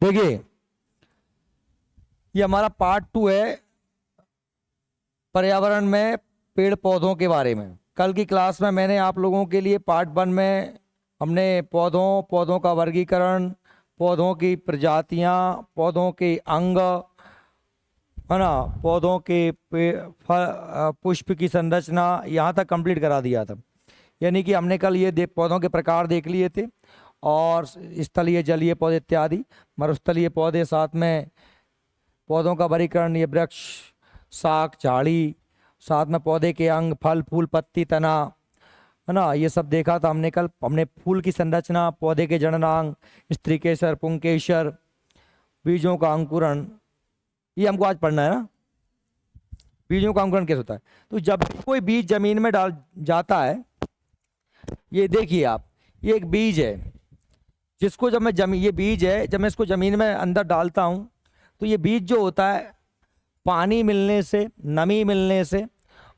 देखिए, ये हमारा पार्ट 2 है पर्यावरण में पेड़ पौधों के बारे में। कल की क्लास में मैंने आप लोगों के लिए पार्ट 1 में हमने पौधों का वर्गीकरण, पौधों की प्रजातियां, पौधों के अंग, है ना, पौधों के पुष्प की संरचना, यहाँ तक कंप्लीट करा दिया था। यानी कि हमने कल ये पौधों के प्रकार देख लिए थे, और स्थलीय जलीय पौधे इत्यादि, मरुस्थलीय पौधे, साथ में पौधों का वर्गीकरण, ये वृक्ष, शाख, झाड़ी, साथ में पौधे के अंग, फल, फूल, पत्ती, तना, है ना, ये सब देखा था हमने कल। हमने फूल की संरचना, पौधे के जननांग, स्त्रीकेसर, पुंकेसर, बीजों का अंकुरण, ये हमको आज पढ़ना है ना। बीजों का अंकुरण कैसे होता है? तो जब भी कोई बीज जमीन में डाल जाता है, ये देखिए आप, ये एक बीज है, जिसको जब मैं ये बीज है, जब मैं इसको जमीन में अंदर डालता हूँ, तो ये बीज जो होता है, पानी मिलने से, नमी मिलने से,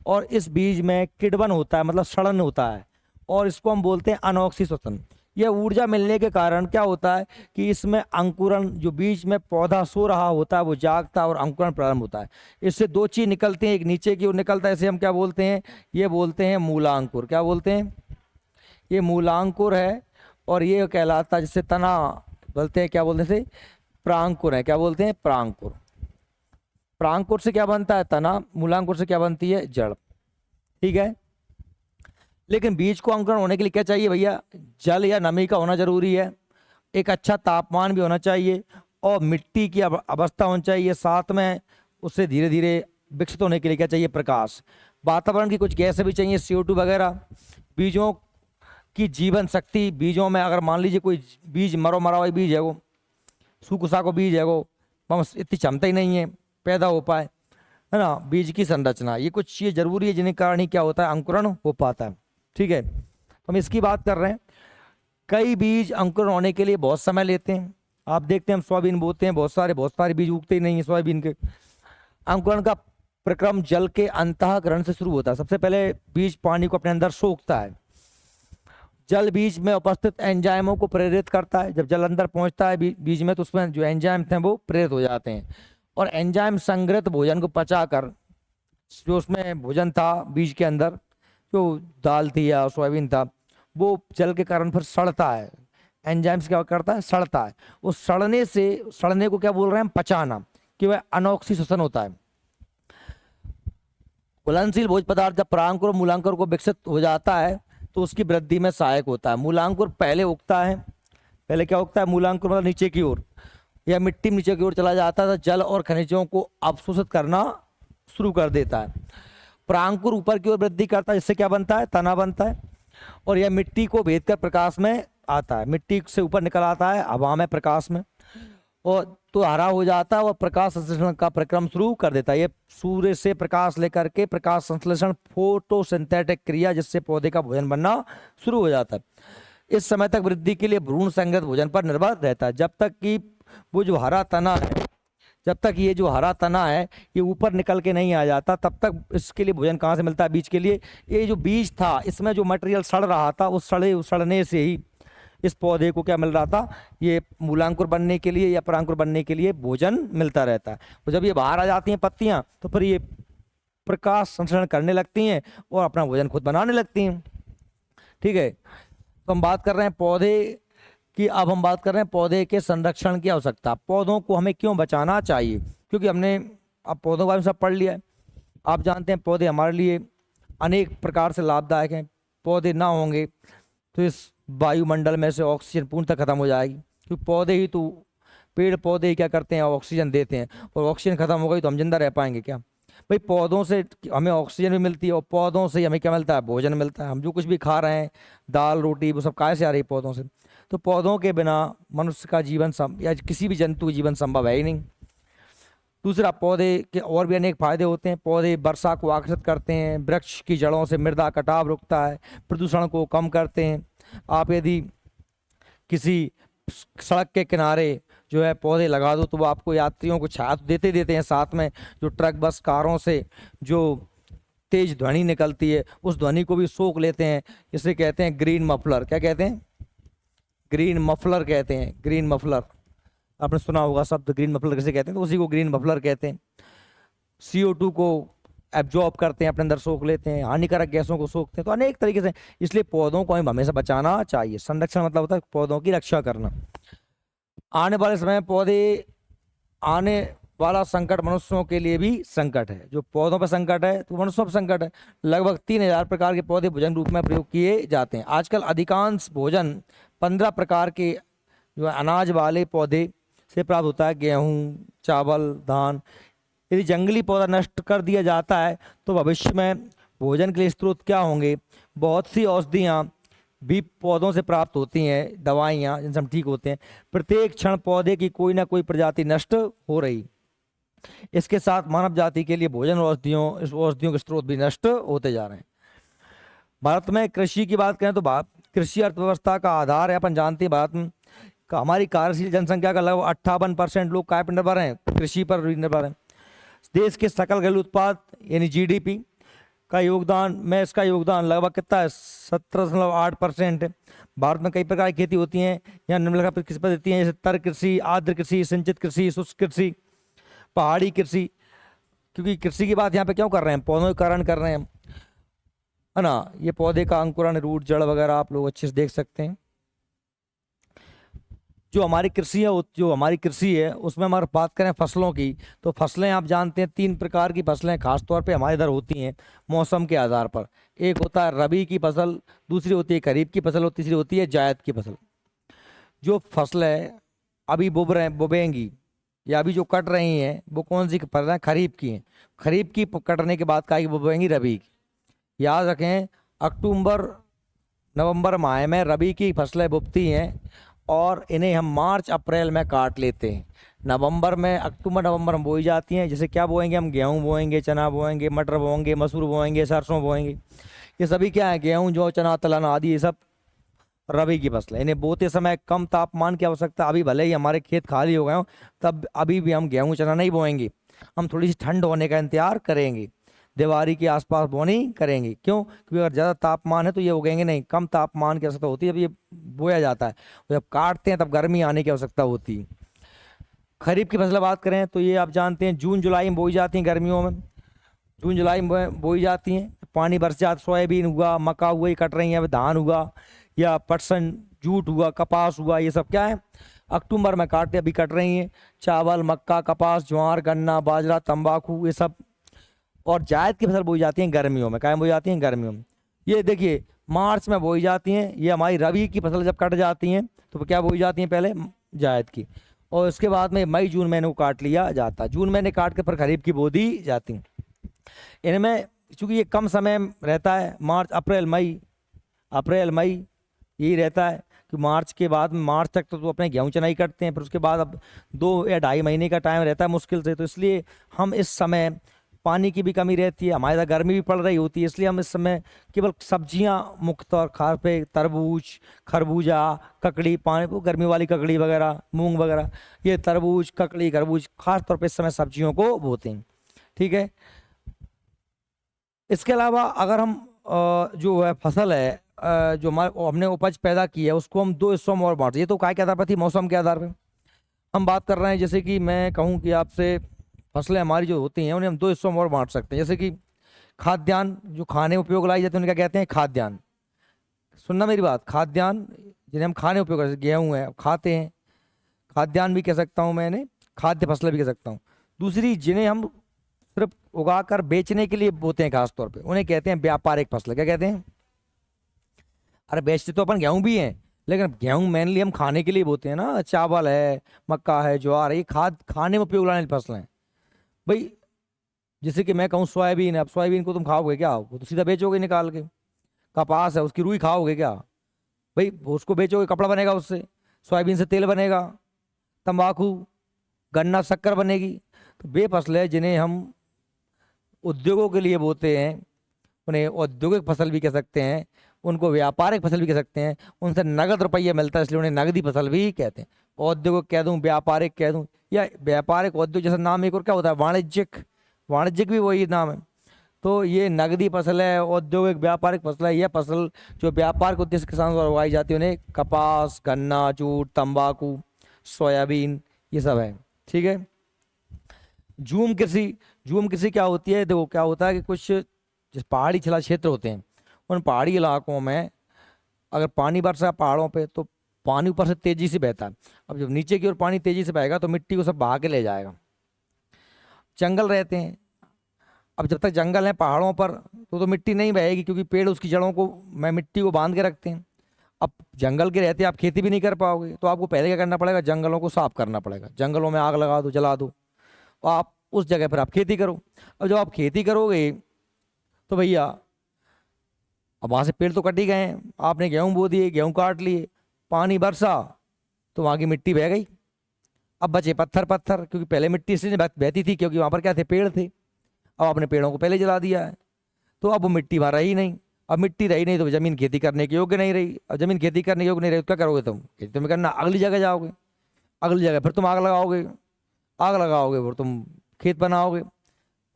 और इस बीज में किण्वन होता है, मतलब सड़न होता है, और इसको हम बोलते हैं अनॉक्सीश्वसन। यह ऊर्जा मिलने के कारण क्या होता है कि इसमें अंकुरण, जो बीज में पौधा सो रहा होता है वो जागता है और अंकुरण प्रारंभ होता है। इससे दो चीज निकलती हैं, एक नीचे की ओर निकलता है, इसे हम क्या बोलते हैं? ये बोलते हैं मूलांकुर। क्या बोलते हैं? ये मूलांकुर है, और ये कहलाता है, जिससे तना बोलते हैं, क्या बोलते हैं? प्रांकुर है। क्या बोलते हैं? प्रांकुर। प्रांकुर से क्या बनता है? तना। मूलांकुर से क्या बनती है? जड़। ठीक है। लेकिन बीज को अंकुरण होने के लिए क्या चाहिए भैया? जल या नमी का होना जरूरी है, एक अच्छा तापमान भी होना चाहिए, और मिट्टी की अवस्था होनी चाहिए, साथ में उससे धीरे धीरे विकसित होने के लिए क्या चाहिए? प्रकाश। वातावरण की कुछ गैसें भी चाहिए, CO2 वगैरह। बीजों की जीवन शक्ति, बीजों में अगर मान लीजिए कोई बीज मरो मरा हुआ बीज है, वो सूखा को बीज है, वो इतनी क्षमता ही नहीं है पैदा हो पाए, है ना। बीज की संरचना, ये कुछ चीज़ जरूरी है, जिन्हें कारण ही क्या होता है? अंकुरण हो पाता है। ठीक है, तो हम इसकी बात कर रहे हैं। कई बीज अंकुरण होने के लिए बहुत समय लेते हैं। आप देखते हैं, हम सोयाबीन बोते हैं, बहुत सारे बीज उगते ही नहीं है सोयाबीन के। अंकुरण का प्रक्रम जल के अंतःकरण से शुरू होता है। सबसे पहले बीज पानी को अपने अंदर सोखता है, जल बीज में उपस्थित एंजाइमों को प्रेरित करता है। जब जल अंदर पहुंचता है बीज में, तो उसमें जो एंजाइम थे वो प्रेरित हो जाते हैं, और एंजाइम संग्रहित भोजन को पचाकर, जो उसमें भोजन था बीज के अंदर, जो दाल थी या सोयाबीन था, वो जल के कारण फिर सड़ता है। एंजाइम्स क्या करता है? सड़ता है। उस सड़ने को क्या बोल रहे हैं हम? पचाना, कि वह अनॉक्सीश्वसन होता है। घुलनशील भोज्य पदार्थ जब प्रांकुर और मूलांकुर को विकसित हो जाता है, तो उसकी वृद्धि में सहायक होता है। मूलांकुर पहले उगता है। पहले क्या उगता है? मूलांकुर मतलब नीचे की ओर, या मिट्टी नीचे की ओर चला जाता है, तो जल और खनिजों को अवशोषित करना शुरू कर देता है। प्रांकुर ऊपर की ओर वृद्धि करता है, जिससे क्या बनता है? तना बनता है, और यह मिट्टी को भेद कर प्रकाश में आता है। मिट्टी से ऊपर निकल आता है हवा में, प्रकाश में, और तो हरा हो जाता है, और प्रकाश संश्लेषण का प्रक्रम शुरू कर देता है। ये सूर्य से प्रकाश लेकर के प्रकाश संश्लेषण, फोटोसिंथेटिक क्रिया, जिससे पौधे का भोजन बनना शुरू हो जाता है। इस समय तक वृद्धि के लिए भ्रूण संगत भोजन पर निर्भर रहता है। जब तक कि वो जो हरा तना है, जब तक ये जो हरा तना है ये ऊपर निकल के नहीं आ जाता, तब तक इसके लिए भोजन कहाँ से मिलता है? बीज के लिए। ये जो बीज था, इसमें जो मटेरियल सड़ रहा था, उस सड़ने से ही इस पौधे को क्या मिल रहा था? ये मूलांकुर बनने के लिए या परांकुर बनने के लिए भोजन मिलता रहता है। और जब ये बाहर आ जाती हैं पत्तियां, तो फिर ये प्रकाश संश्लेषण करने लगती हैं और अपना भोजन खुद बनाने लगती हैं। ठीक है, तो हम बात कर रहे हैं पौधे की। अब हम बात कर रहे हैं पौधे के संरक्षण की आवश्यकता। पौधों को हमें क्यों बचाना चाहिए? क्योंकि हमने अब पौधों के बारे में सब पढ़ लिया है। आप जानते हैं पौधे हमारे लिए अनेक प्रकार से लाभदायक हैं। पौधे ना होंगे तो इस वायुमंडल में से ऑक्सीजन पूर्णतः खत्म हो जाएगी, क्योंकि पौधे ही तो, पेड़ पौधे ही क्या करते हैं? ऑक्सीजन देते हैं, और ऑक्सीजन खत्म हो गई तो हम जिंदा रह पाएंगे क्या? भाई, पौधों से हमें ऑक्सीजन भी मिलती है, और पौधों से हमें क्या मिलता है? भोजन मिलता है। हम जो कुछ भी खा रहे हैं, दाल रोटी, वो सब कहाँ से आ रही है? पौधों से। तो पौधों के बिना मनुष्य का जीवन या किसी भी जंतु का जीवन संभव है ही नहीं। दूसरा, पौधे के और भी अनेक फायदे होते हैं। पौधे वर्षा को आकर्षित करते हैं, वृक्ष की जड़ों से मृदा कटाव रुकता है, प्रदूषण को कम करते हैं। आप यदि किसी सड़क के किनारे जो है पौधे लगा दो, तो वो आपको यात्रियों को छाया तो देते हैं, साथ में जो ट्रक बस कारों से जो तेज ध्वनि निकलती है, उस ध्वनि को भी सोख लेते हैं। इसे कहते हैं ग्रीन मफलर। क्या कहते हैं? ग्रीन मफलर कहते हैं, ग्रीन मफलर, आपने सुना होगा शब्द ग्रीन मफलर किसे कहते हैं, तो उसी को ग्रीन मफलर कहते हैं। CO2 को एब्जॉर्ब करते हैं, अपने अंदर सोख लेते हैं, हानिकारक गैसों को सोखते हैं, तो अनेक तरीके से। इसलिए पौधों को हमें हमेशा बचाना चाहिए। संरक्षण मतलब होता है पौधों की रक्षा करना। आने वाले समय में पौधे, आने वाला संकट मनुष्यों के लिए भी संकट है। जो पौधों पर संकट है तो मनुष्यों पर संकट है। लगभग 3000 प्रकार के पौधे भोजन रूप में प्रयोग किए जाते हैं। आजकल अधिकांश भोजन 15 प्रकार के जो है अनाज वाले पौधे से प्राप्त होता है, गेहूँ, चावल, धान। यदि जंगली पौधा नष्ट कर दिया जाता है तो भविष्य में भोजन के लिए स्रोत क्या होंगे। बहुत सी औषधियाँ भी पौधों से प्राप्त होती हैं, दवाइयाँ जिनसे हम ठीक होते हैं। प्रत्येक क्षण पौधे की कोई ना कोई प्रजाति नष्ट हो रही। इसके साथ मानव जाति के लिए भोजन और औषधियों के स्रोत भी नष्ट होते जा रहे हैं। भारत में कृषि की बात करें तो कृषि अर्थव्यवस्था का आधार है। अपन जानते हैं भारत में हमारी कार्यशील जनसंख्या का लगभग 58% लोग काय पर निर्भर हैं, कृषि पर निर्भर हैं। देश के सकल घरेलू उत्पाद यानी GDP का योगदान में इसका योगदान लगभग कितना है, 17.8% है। भारत में कई प्रकार की खेती होती हैं। यहाँ निम्नलिखित कृषि पद्धति हैं, जैसे तर कृषि, आर्द्र कृषि, सिंचित कृषि, शुष्क कृषि, पहाड़ी कृषि। क्योंकि कृषि की बात यहाँ पे क्यों कर रहे हैं, पौधों के कारण कर रहे हैं, है ना। ये पौधे का अंकुरण, रूट, जड़ वगैरह आप लोग अच्छे से देख सकते हैं। जो हमारी कृषि है उसमें हमारे बात करें फसलों की, तो फसलें आप जानते हैं 3 प्रकार की फसलें खासतौर पे हमारे इधर होती हैं मौसम के आधार पर। एक होता है रबी की फसल, दूसरी होती है खरीफ की फसल और तीसरी होती है जायद की फसल। जो फसलें अभी बोबेंगी या अभी जो कट रही हैं वो कौन सी फसलें, खरीफ की हैं। खरीफ की कटने के बाद काय की बोबेंगी, रबी की। याद रखें, अक्टूबर नवंबर माह में रबी की फसलें बुबती हैं और इन्हें हम मार्च अप्रैल में काट लेते हैं। अक्टूबर नवंबर में बोई जाती हैं। जैसे क्या बोएंगे हम, गेहूं बोएंगे, चना बोएंगे, मटर बोएंगे, मसूर बोएंगे, सरसों बोएंगे। ये सभी क्या है, गेहूं, जौ, चना, तिलहन आदि, ये सब रबी की फसल है। इन्हें बोते समय कम तापमान की आवश्यकता। अभी भले ही हमारे खेत खाली हो गए हों, तब अभी भी हम गेहूं, चना नहीं बोएंगे। हम थोड़ी सी ठंड होने का इंतजार करेंगे, दिवाली के आसपास बोनी करेंगे। क्यों? क्योंकि अगर ज़्यादा तापमान है तो ये उगेंगे नहीं। कम तापमान की आवश्यकता होती है, जब ये बोया जाता है। जब काटते हैं तब गर्मी आने की आवश्यकता होती है। खरीफ की फसल बात करें तो ये आप जानते हैं जून जुलाई में बोई जाती हैं, गर्मियों में जून जुलाई में बोई जाती हैं। पानी बरस जाता, सोयाबीन हुआ, मक्का हुआ, ये कट रही हैं, धान हुआ या पटसन, जूट हुआ, कपास हुआ, ये सब क्या है अक्टूबर में काटते, अभी कट रही हैं। चावल, मक्का, कपास, ज्वार, गन्ना, बाजरा, तंबाकू, ये सब। और जायद की फसल बोई जाती हैं गर्मियों में। क्या बोई जाती हैं? गर्मियों में। ये देखिए मार्च में बोई जाती हैं। ये हमारी रबी की फसल जब कट जाती हैं तो क्या बोई जाती हैं, पहले जायद की, और उसके बाद में मई जून महीने को काट लिया जाता है। जून महीने काट के फिर खरीफ की बो दी जाती हैं। इनमें चूंकि ये कम समय रहता है, मार्च अप्रैल मई यही रहता है कि मार्च के बाद, मार्च तक तो अपने गेहूं चना ही करते हैं। फिर उसके बाद अब 2 या 2.5 महीने का टाइम रहता है मुश्किल से। तो इसलिए हम इस समय, पानी की भी कमी रहती है, हमारे यहाँ गर्मी भी पड़ रही होती है, इसलिए हम इस समय केवल सब्जियां मुख्य तौर खास पे तरबूज, खरबूजा, ककड़ी, पानी वो गर्मी वाली ककड़ी वगैरह, मूंग वगैरह, ये तरबूज, ककड़ी, खरबूज खास तौर पे इस समय सब्जियों को बोते हैं। ठीक है। इसके अलावा अगर हम जो है फसल है, जो हमने उपज पैदा की है, उसको हम 2 हिस्सों में और बांट। ये तो काय के आधार पर थी, मौसम के आधार पर हम बात कर रहे हैं। जैसे कि मैं कहूँ कि आपसे फसलें हमारी जो होती हैं उन्हें हम 2 हिस्सों में और बांट सकते हैं। जैसे कि खाद्यान्न, जो खाने उपयोग लाई जाते हैं उन्हें क्या कहते हैं, खाद्यान्न। सुनना मेरी बात, खाद्यान्न जिन्हें हम खाने उपयोग करते हैं, गेहूँ है खाते हैं, खाद्यान्न भी कह सकता हूँ मैं इन्हें, खाद्य फसलें भी कह सकता हूँ। दूसरी जिन्हें हम सिर्फ उगाकर बेचने के लिए बोते हैं खास तौर पे, उन्हें कहते हैं व्यापारिक फसलें। क्या कहते हैं? अरे बेचते तो अपन गेहूं भी हैं, लेकिन गेहूं मेनली हम खाने के लिए बोते हैं ना। चावल है, मक्का है, ज्वार है, ये खाने में उपयोग लाने वाली फसलें हैं भाई। जैसे कि मैं कहूँ सोयाबीन है, अब सोयाबीन को तुम खाओगे क्या? वो तो सीधा बेचोगे निकाल के। कपास है, उसकी रुई खाओगे क्या भाई? उसको बेचोगे, कपड़ा बनेगा उससे, सोयाबीन से तेल बनेगा, तंबाकू, गन्ना, शक्कर बनेगी। तो वे फसलें जिन्हें हम उद्योगों के लिए बोते हैं उन्हें औद्योगिक फसल भी कह सकते हैं, उनको व्यापारिक फसल भी कह सकते हैं। उनसे नगद रुपया मिलता है, इसलिए उन्हें नगदी फसल भी कहते हैं। औद्योगिक कह दूं, व्यापारिक कह दूं, या व्यापारिक औद्योगिक जैसा नाम एक और क्या होता है, वाणिज्यिक भी वही नाम है। तो ये नगदी फसल है, औद्योगिक व्यापारिक फसल है। यह फसल जो व्यापारिक उद्देश्य किसानों द्वारा उगाई जाती है, उन्हें कपास, गन्ना, जूट, तंबाकू, सोयाबीन, ये सब है। ठीक है। झूम कृषि क्या होती है? देखो क्या होता है कि कुछ जिस पहाड़ी छिला क्षेत्र होते हैं, उन पहाड़ी इलाकों में अगर पानी बरसा है पहाड़ों पे तो पानी ऊपर से तेजी से बहता है। अब जब नीचे की ओर पानी तेजी से बहेगा तो मिट्टी को सब बहा के ले जाएगा। जंगल रहते हैं, अब जब तक जंगल है पहाड़ों पर तो मिट्टी नहीं बहेगी, क्योंकि पेड़ उसकी जड़ों को में मिट्टी को बांध के रखते हैं। अब जंगल के रहते आप खेती भी नहीं कर पाओगे, तो आपको पहले क्या करना पड़ेगा? जंगलों को साफ करना पड़ेगा, जंगलों में आग लगा दो, जला दो, और आप उस जगह पर आप खेती करो। अब जब आप खेती करोगे तो भैया अब वहां से पेड़ तो कट ही गए हैं, आपने गेहूं बो दिए, गेहूं काट लिए, पानी बरसा तो वहां की मिट्टी बह गई। अब बचे पत्थर पत्थर, क्योंकि पहले मिट्टी इसलिए बहती थी क्योंकि वहां पर क्या थे? पेड़ थे। अब आपने पेड़ों को पहले जला दिया है, तो अब वो मिट्टी वहां रही नहीं। अब मिट्टी रही नहीं तो जमीन खेती करने के योग्य नहीं रही। अब जमीन खेती करने के योग्य नहीं रही तो क्या करोगे तुम? खेती तुम्हें करना, अगली जगह जाओगे, अगली जगह फिर तुम आग लगाओगे, आग लगाओगे फिर तुम खेत बनाओगे,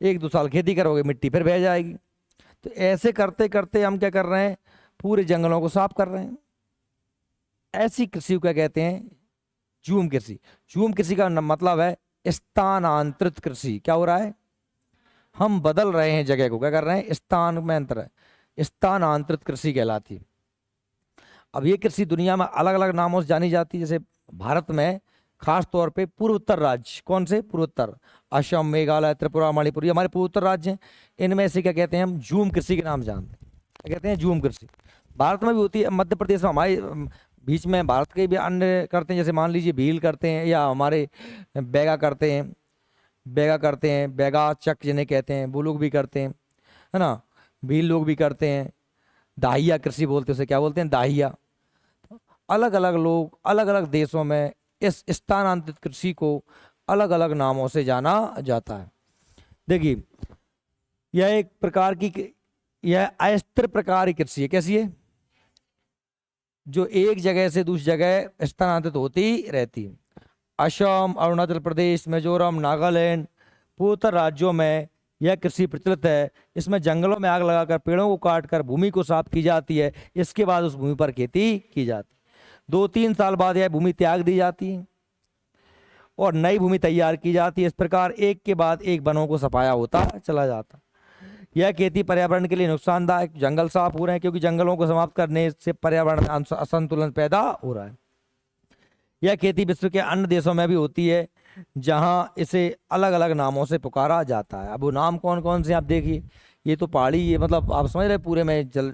1-2 साल खेती करोगे, मिट्टी फिर बह जाएगी। तो ऐसे करते करते हम क्या कर रहे हैं? पूरे जंगलों को साफ कर रहे हैं। ऐसी कृषि को क्या कहते हैं? झूम कृषि। झूम कृषि का मतलब है स्थानांतरित कृषि। क्या हो रहा है? हम बदल रहे हैं जगह को, क्या कर रहे हैं? स्थान में अंतर है, स्थानांतरित कृषि कहलाती है। अब ये कृषि दुनिया में अलग अलग नामों से जानी जाती है। जैसे भारत में खास तौर पे पूर्वोत्तर राज्य, कौन से पूर्वोत्तर? असम, मेघालय, त्रिपुरा, मणिपुर, ये हमारे पूर्वोत्तर राज्य हैं। इनमें से क्या कहते हैं? हम झूम कृषि के नाम जानते हैं। क्या कहते हैं? झूम कृषि। भारत में भी होती है, मध्य प्रदेश में, हमारे बीच में भारत के भी अन्य करते हैं। जैसे मान लीजिए भील करते हैं, या हमारे बैगा करते हैं, बैगा करते हैं, बैगा चक जिन्हें कहते हैं वो लोग भी करते हैं, है ना। भील लोग भी करते हैं। दाहिया कृषि बोलते हैं उसे, क्या बोलते हैं? दाहिया। अलग अलग लोग अलग अलग देशों में इस स्थानांतरित कृषि को अलग अलग नामों से जाना जाता है। देखिए यह एक प्रकार की, यह अस्थिर प्रकार की कृषि है। कैसी है? जो एक जगह से दूसरी जगह स्थानांतरित होती रहती है। असम, अरुणाचल प्रदेश, मिजोरम, नागालैंड, पूर्वोत्तर राज्यों में यह कृषि प्रचलित है। इसमें जंगलों में आग लगाकर पेड़ों को काटकर भूमि को साफ की जाती है। इसके बाद उस भूमि पर खेती की जाती है। 2-3 साल बाद यह भूमि त्याग दी जाती है और नई भूमि तैयार की जाती है। इस प्रकार एक के बाद एक वनों को सफाया होता चला जाता है। यह खेती पर्यावरण के लिए नुकसानदायक, जंगल साफ हो रहे हैं क्योंकि जंगलों को समाप्त करने से पर्यावरण में असंतुलन पैदा हो रहा है। यह खेती विश्व के अन्य देशों में भी होती है जहां इसे अलग अलग नामों से पुकारा जाता है। अब वो नाम कौन कौन से आप देखिए। ये तो पहाड़ी, ये मतलब आप समझ रहे पूरे में जल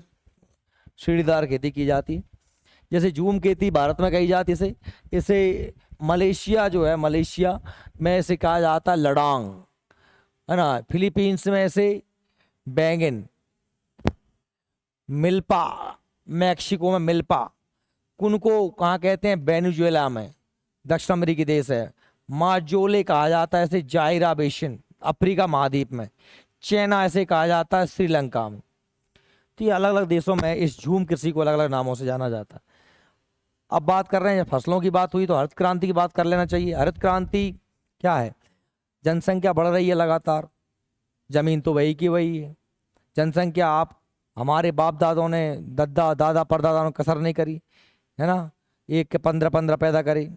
सीढ़ीदार खेती की जाती है। जैसे झूम खेती भारत में कही जाती है, इसे इसे मलेशिया जो है, मलेशिया में इसे कहा जाता है लडांग, है ना। फिलीपींस में इसे बैंगन, मिल्पा, मैक्सिको में मिल्पा, कुनको कहाँ कहते हैं? वेनेजुएला में, दक्षिण अमेरिकी देश है। माजोले कहा जाता है इसे जायरा बेसिन, अफ्रीका महाद्वीप में। चैना ऐसे कहा जाता है श्रीलंका में। तो ये अलग अलग देशों में इस झूम कृषि को अलग अलग नामों से जाना जाता है। अब बात कर रहे हैं, फसलों की बात हुई तो हरित क्रांति की बात कर लेना चाहिए। हरित क्रांति क्या है? जनसंख्या बढ़ रही है लगातार, जमीन तो वही की वही है। जनसंख्या, आप हमारे बाप दादों ने, दादा परदादा ने कसर नहीं करी, है ना। एक के 15-15 पैदा करे,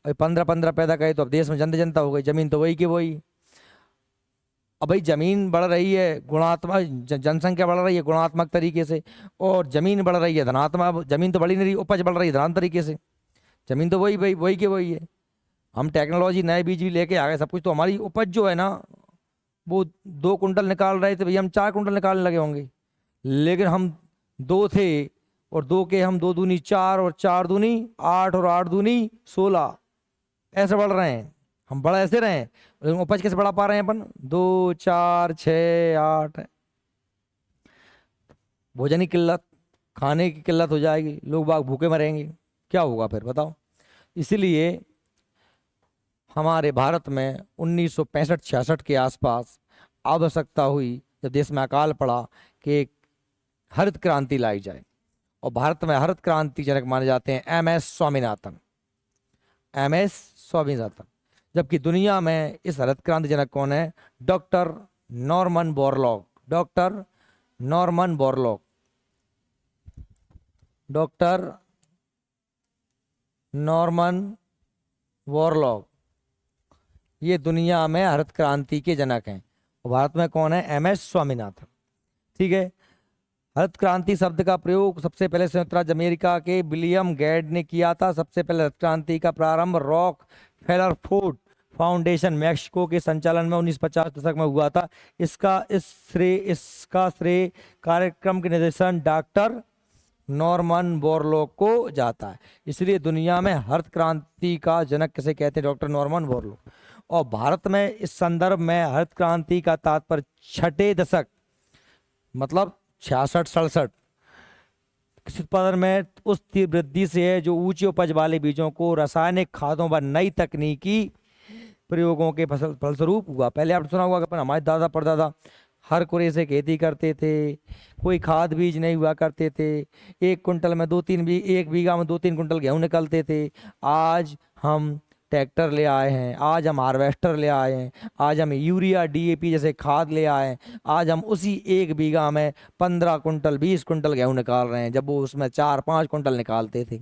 और 15-15 पैदा करे तो अब देश में जनता हो गई, जमीन तो वही की वही। अब भाई जमीन बढ़ रही है गुणात्मक, जनसंख्या बढ़ रही है गुणात्मक तरीके से, और जमीन बढ़ रही है धनात्मक। जमीन तो बढ़ी नहीं रही, उपज बढ़ रही है धनात्मक तरीके से। जमीन तो वही वही वही की वही है। हम टेक्नोलॉजी, नए बीज भी लेके आ गए, सब कुछ, तो हमारी उपज जो है ना, वो 2 कुंटल निकाल रहे थे भैया, हम 4 कुंटल निकालने लगे होंगे। लेकिन हम 2 थे, और 2 के हम 2 दूनी 4, और 4 दूनी 8, और 8 दूनी 16, ऐसे बढ़ रहे हैं। हम बढ़ ऐसे रहे हैं, लेकिन उपज कैसे बढ़ा पा रहे हैं अपन? 2, 4, 6, 8। भोजन की किल्लत, खाने की किल्लत हो जाएगी, लोग बाग भूखे मरेंगे, क्या होगा फिर बताओ। इसीलिए हमारे भारत में 1965-66 के आसपास आवश्यकता हुई, जब देश में अकाल पड़ा, कि एक हरित क्रांति लाई जाए। और भारत में हरित क्रांति जनक माने जाते हैं एम.एस. स्वामीनाथन, एम.एस. स्वामीनाथन। जबकि दुनिया में इस हरित क्रांति जनक कौन है? Doctor Norman Borlaug, doctor Norman Borlaug, doctor Norman Borlaug, ये दुनिया में हरित क्रांति के जनक हैं। और भारत में कौन है? एम.एस. स्वामीनाथन। ठीक है। हरित क्रांति शब्द का प्रयोग सबसे पहले संयुक्त राज्य अमेरिका के विलियम गेड ने किया था। सबसे पहले हरित क्रांति का प्रारंभ rock failure food foundation Mexico के संचालन में 1950 दशक में हुआ था। इसका श्रेय कार्यक्रम के निर्देशन डॉक्टर नॉर्मन बोरलॉग को जाता है। इसलिए दुनिया में हरित क्रांति का जनक किसे कहते हैं? Doctor Norman Borlaug. और भारत में इस संदर्भ में हरित क्रांति का तात्पर्य छठे दशक मतलब 66-67 कृषि उत्पादन में उस तीव्र वृद्धि से है जो ऊंची उपज वाले बीजों को रासायनिक खादों व नई तकनीकी प्रयोगों के फलस्वरूप हुआ। पहले आपने सुना होगा कि हमारे दादा परदादा हर कुरे से खेती करते थे, कोई खाद बीज नहीं हुआ करते थे, एक बीघा में 2-3 कुंटल गेहूं निकलते थे। आज हम ट्रैक्टर ले आए हैं, आज हम हार्वेस्टर ले आए हैं, आज हम यूरिया डीएपी जैसे खाद ले आए हैं। आज हम उसी एक बीघा में 15 कुंटल 20 कुंटल गेहूं निकाल रहे हैं, जब वो उसमें 4-5 कुंटल निकालते थे।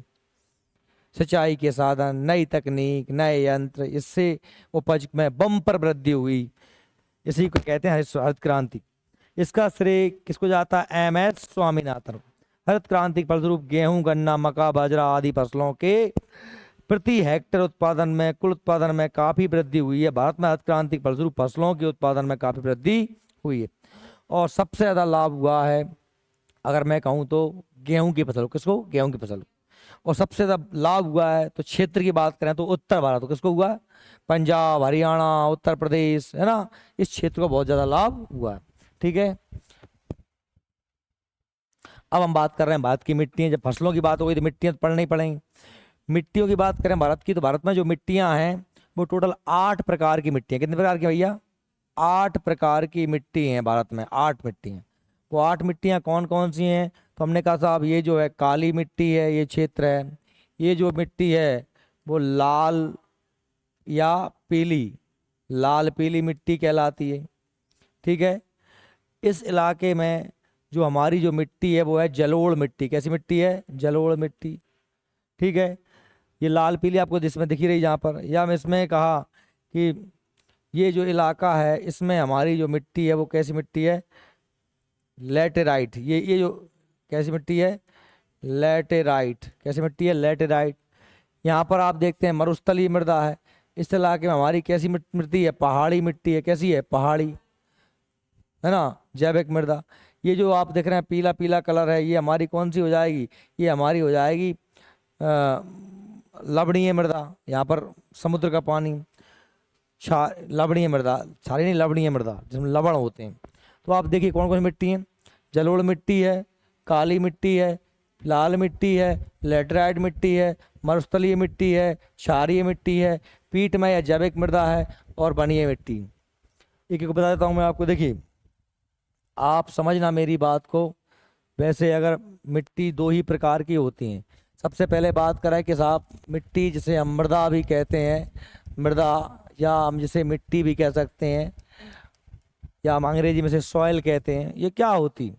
सिंचाई के साधन, नई तकनीक, नए यंत्र, इससे उपज में बम्पर वृद्धि हुई। इसी को कहते हैं हरित क्रांति। इसका श्रेय किसको जाता है? एम.एस. स्वामीनाथन। हरित क्रांति के फलस्वरूप गेहूं, गन्ना, मक्का, बाजरा आदि फसलों के प्रति हेक्टेयर उत्पादन में कुल उत्पादन में काफी वृद्धि हुई है। भारत में हरित क्रांति के फलस्वरूप फसलों के उत्पादन में काफी वृद्धि हुई है। और सबसे ज्यादा लाभ हुआ है अगर मैं कहूँ तो गेहूं की फसल। किसको? गेहूं की फसल। और सबसे ज्यादा लाभ हुआ है तो क्षेत्र की बात करें तो उत्तर भारत। तो किसको हुआ? पंजाब, हरियाणा, उत्तर प्रदेश, है ना, इस क्षेत्र को बहुत ज्यादा लाभ हुआ है। ठीक है। अब हम बात कर रहे हैं भारत की मिट्टी। जब फसलों की बात हो गई तो मिट्टियां पढ़नी ही पड़ेंगी। मिट्टियों की बात करें भारत की तो भारत में जो मिट्टियां हैं वो टोटल 8 प्रकार की मिट्टी हैं। कितने प्रकार की भैया? 8 प्रकार की मिट्टी हैं भारत में। 8 मिट्टी हैं। वो 8 मिट्टियां कौन कौन सी हैं? तो हमने कहा साहब ये जो है काली मिट्टी है, ये क्षेत्र है। ये जो मिट्टी है वो लाल पीली मिट्टी कहलाती है। ठीक है। इस इलाके में जो हमारी जो मिट्टी है वो है जलोढ़ मिट्टी। कैसी मिट्टी है? जलोढ़ मिट्टी। ठीक है। ये लाल पीली आपको जिसमें दिखी रही जहाँ पर, या मैं इसमें कहा कि ये जो इलाका है इसमें हमारी जो मिट्टी है वो कैसी मिट्टी है? लैटेराइट। ये जो कैसी मिट्टी है? लैटेराइट। कैसी मिट्टी है? लैटेराइट। यहाँ पर आप देखते हैं मरुस्थलीय मृदा है। इस इलाके में हमारी कैसी मिट्टी है? पहाड़ी मिट्टी है। कैसी है? पहाड़ी, है ना, जैविक मृदा। ये जो आप देख रहे हैं पीला पीला कलर है, ये हमारी कौन सी हो जाएगी? ये हमारी हो जाएगी लवणीय मृदा। यहाँ पर समुद्र का पानी, लवणीय मृदा, क्षारीय नहीं, लवणीय मृदा जिसमें लवण होते हैं। तो आप देखिए कौन कौन सी मिट्टी है। जलोढ़ मिट्टी है, काली मिट्टी है, लाल मिट्टी है, लैटेराइट मिट्टी है, मरुस्थलीय मिट्टी है, क्षारीय मिट्टी है, पीठमय या जैविक मृदा है, और बनीय मिट्टी। एक एक बता देता हूँ मैं आपको। देखिए आप समझना मेरी बात को। वैसे अगर मिट्टी 2 ही प्रकार की होती हैं। सबसे पहले बात करें कि साहब मिट्टी जिसे हम मृदा भी कहते हैं, मृदा, या हम जिसे मिट्टी भी कह सकते हैं, या हम अंग्रेजी में से सॉइल कहते हैं। ये क्या होती?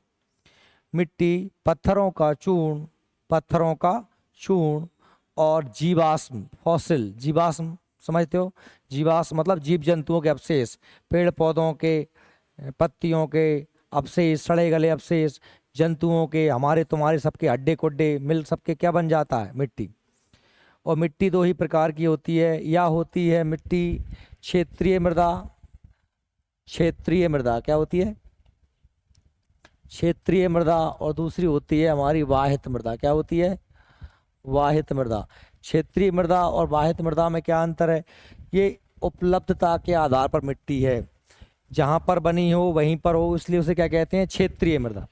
मिट्टी पत्थरों का चूर्ण और जीवाश्म, फॉसिल, जीवाश्म समझते हो? जीवाश्म मतलब जीव जंतुओं के अवशेष, पेड़ पौधों के पत्तियों के अवशेष, सड़े गले अवशेष, जंतुओं के, हमारे तुम्हारे सबके हड्डे कुड्डे मिल सबके क्या बन जाता है? मिट्टी। और मिट्टी 2 ही प्रकार की होती है। या होती है मिट्टी क्षेत्रीय मृदा। क्षेत्रीय मृदा क्या होती है? क्षेत्रीय मृदा। और दूसरी होती है हमारी वाहित मृदा। क्या होती है? वाहित मृदा। क्षेत्रीय मृदा और वाहित मृदा में क्या अंतर है? ये उपलब्धता के आधार पर मिट्टी है, जहाँ पर बनी हो वहीं पर हो, इसलिए उसे क्या कहते हैं? क्षेत्रीय मृदा।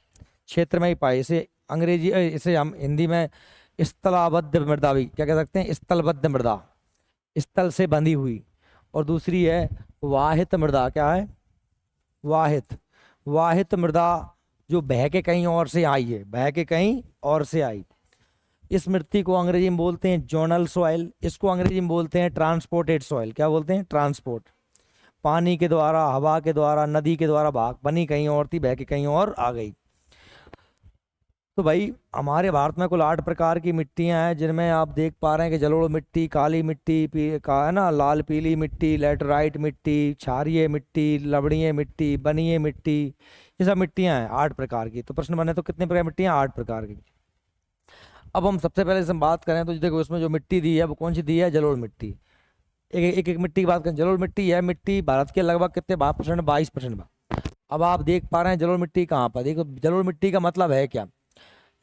क्षेत्र में ही पाए। इसे हम हिंदी में स्थलाबद्ध मृदा भी क्या कह सकते हैं? स्थलबद्ध मृदा, स्थल से बंधी हुई। और दूसरी है वाहित मृदा। क्या है? वाहित मृदा जो बह के कहीं और से आई है, बह के कहीं और से आई। इस मिट्टी को अंग्रेजी में बोलते हैं जोनल सॉइल। इसको अंग्रेजी में बोलते हैं ट्रांसपोर्टेड सॉइल। क्या बोलते हैं? ट्रांसपोर्ट। पानी के द्वारा, हवा के द्वारा, नदी के द्वारा भाग बनी कहीं और थी, बह के कहीं और आ गई। तो भाई हमारे भारत में कुल 8 प्रकार की मिट्टियां हैं, जिनमें आप देख पा रहे हैं कि जलोढ़ मिट्टी, काली मिट्टी, का है ना, लाल पीली मिट्टी, लैटराइट मिट्टी, क्षारीय मिट्टी, लवणीय मिट्टी, बनीय मिट्टी, ये सब मिट्टियां हैं 8 प्रकार की। तो प्रश्न बने तो कितने प्रकार की मिट्टियां? 8 प्रकार की। अब हम सबसे पहले से हम बात करें तो देखो इसमें जो मिट्टी दी है वो कौन सी दी है? जलोढ़ मिट्टी। एक मिट्टी की बात करें, जलोढ़ मिट्टी, यह मिट्टी भारत के लगभग कितने भाग परसेंट? 22%। अब आप देख पा रहे हैं जलोढ़ मिट्टी कहाँ पर, देखो जलोढ़ मिट्टी का मतलब है क्या।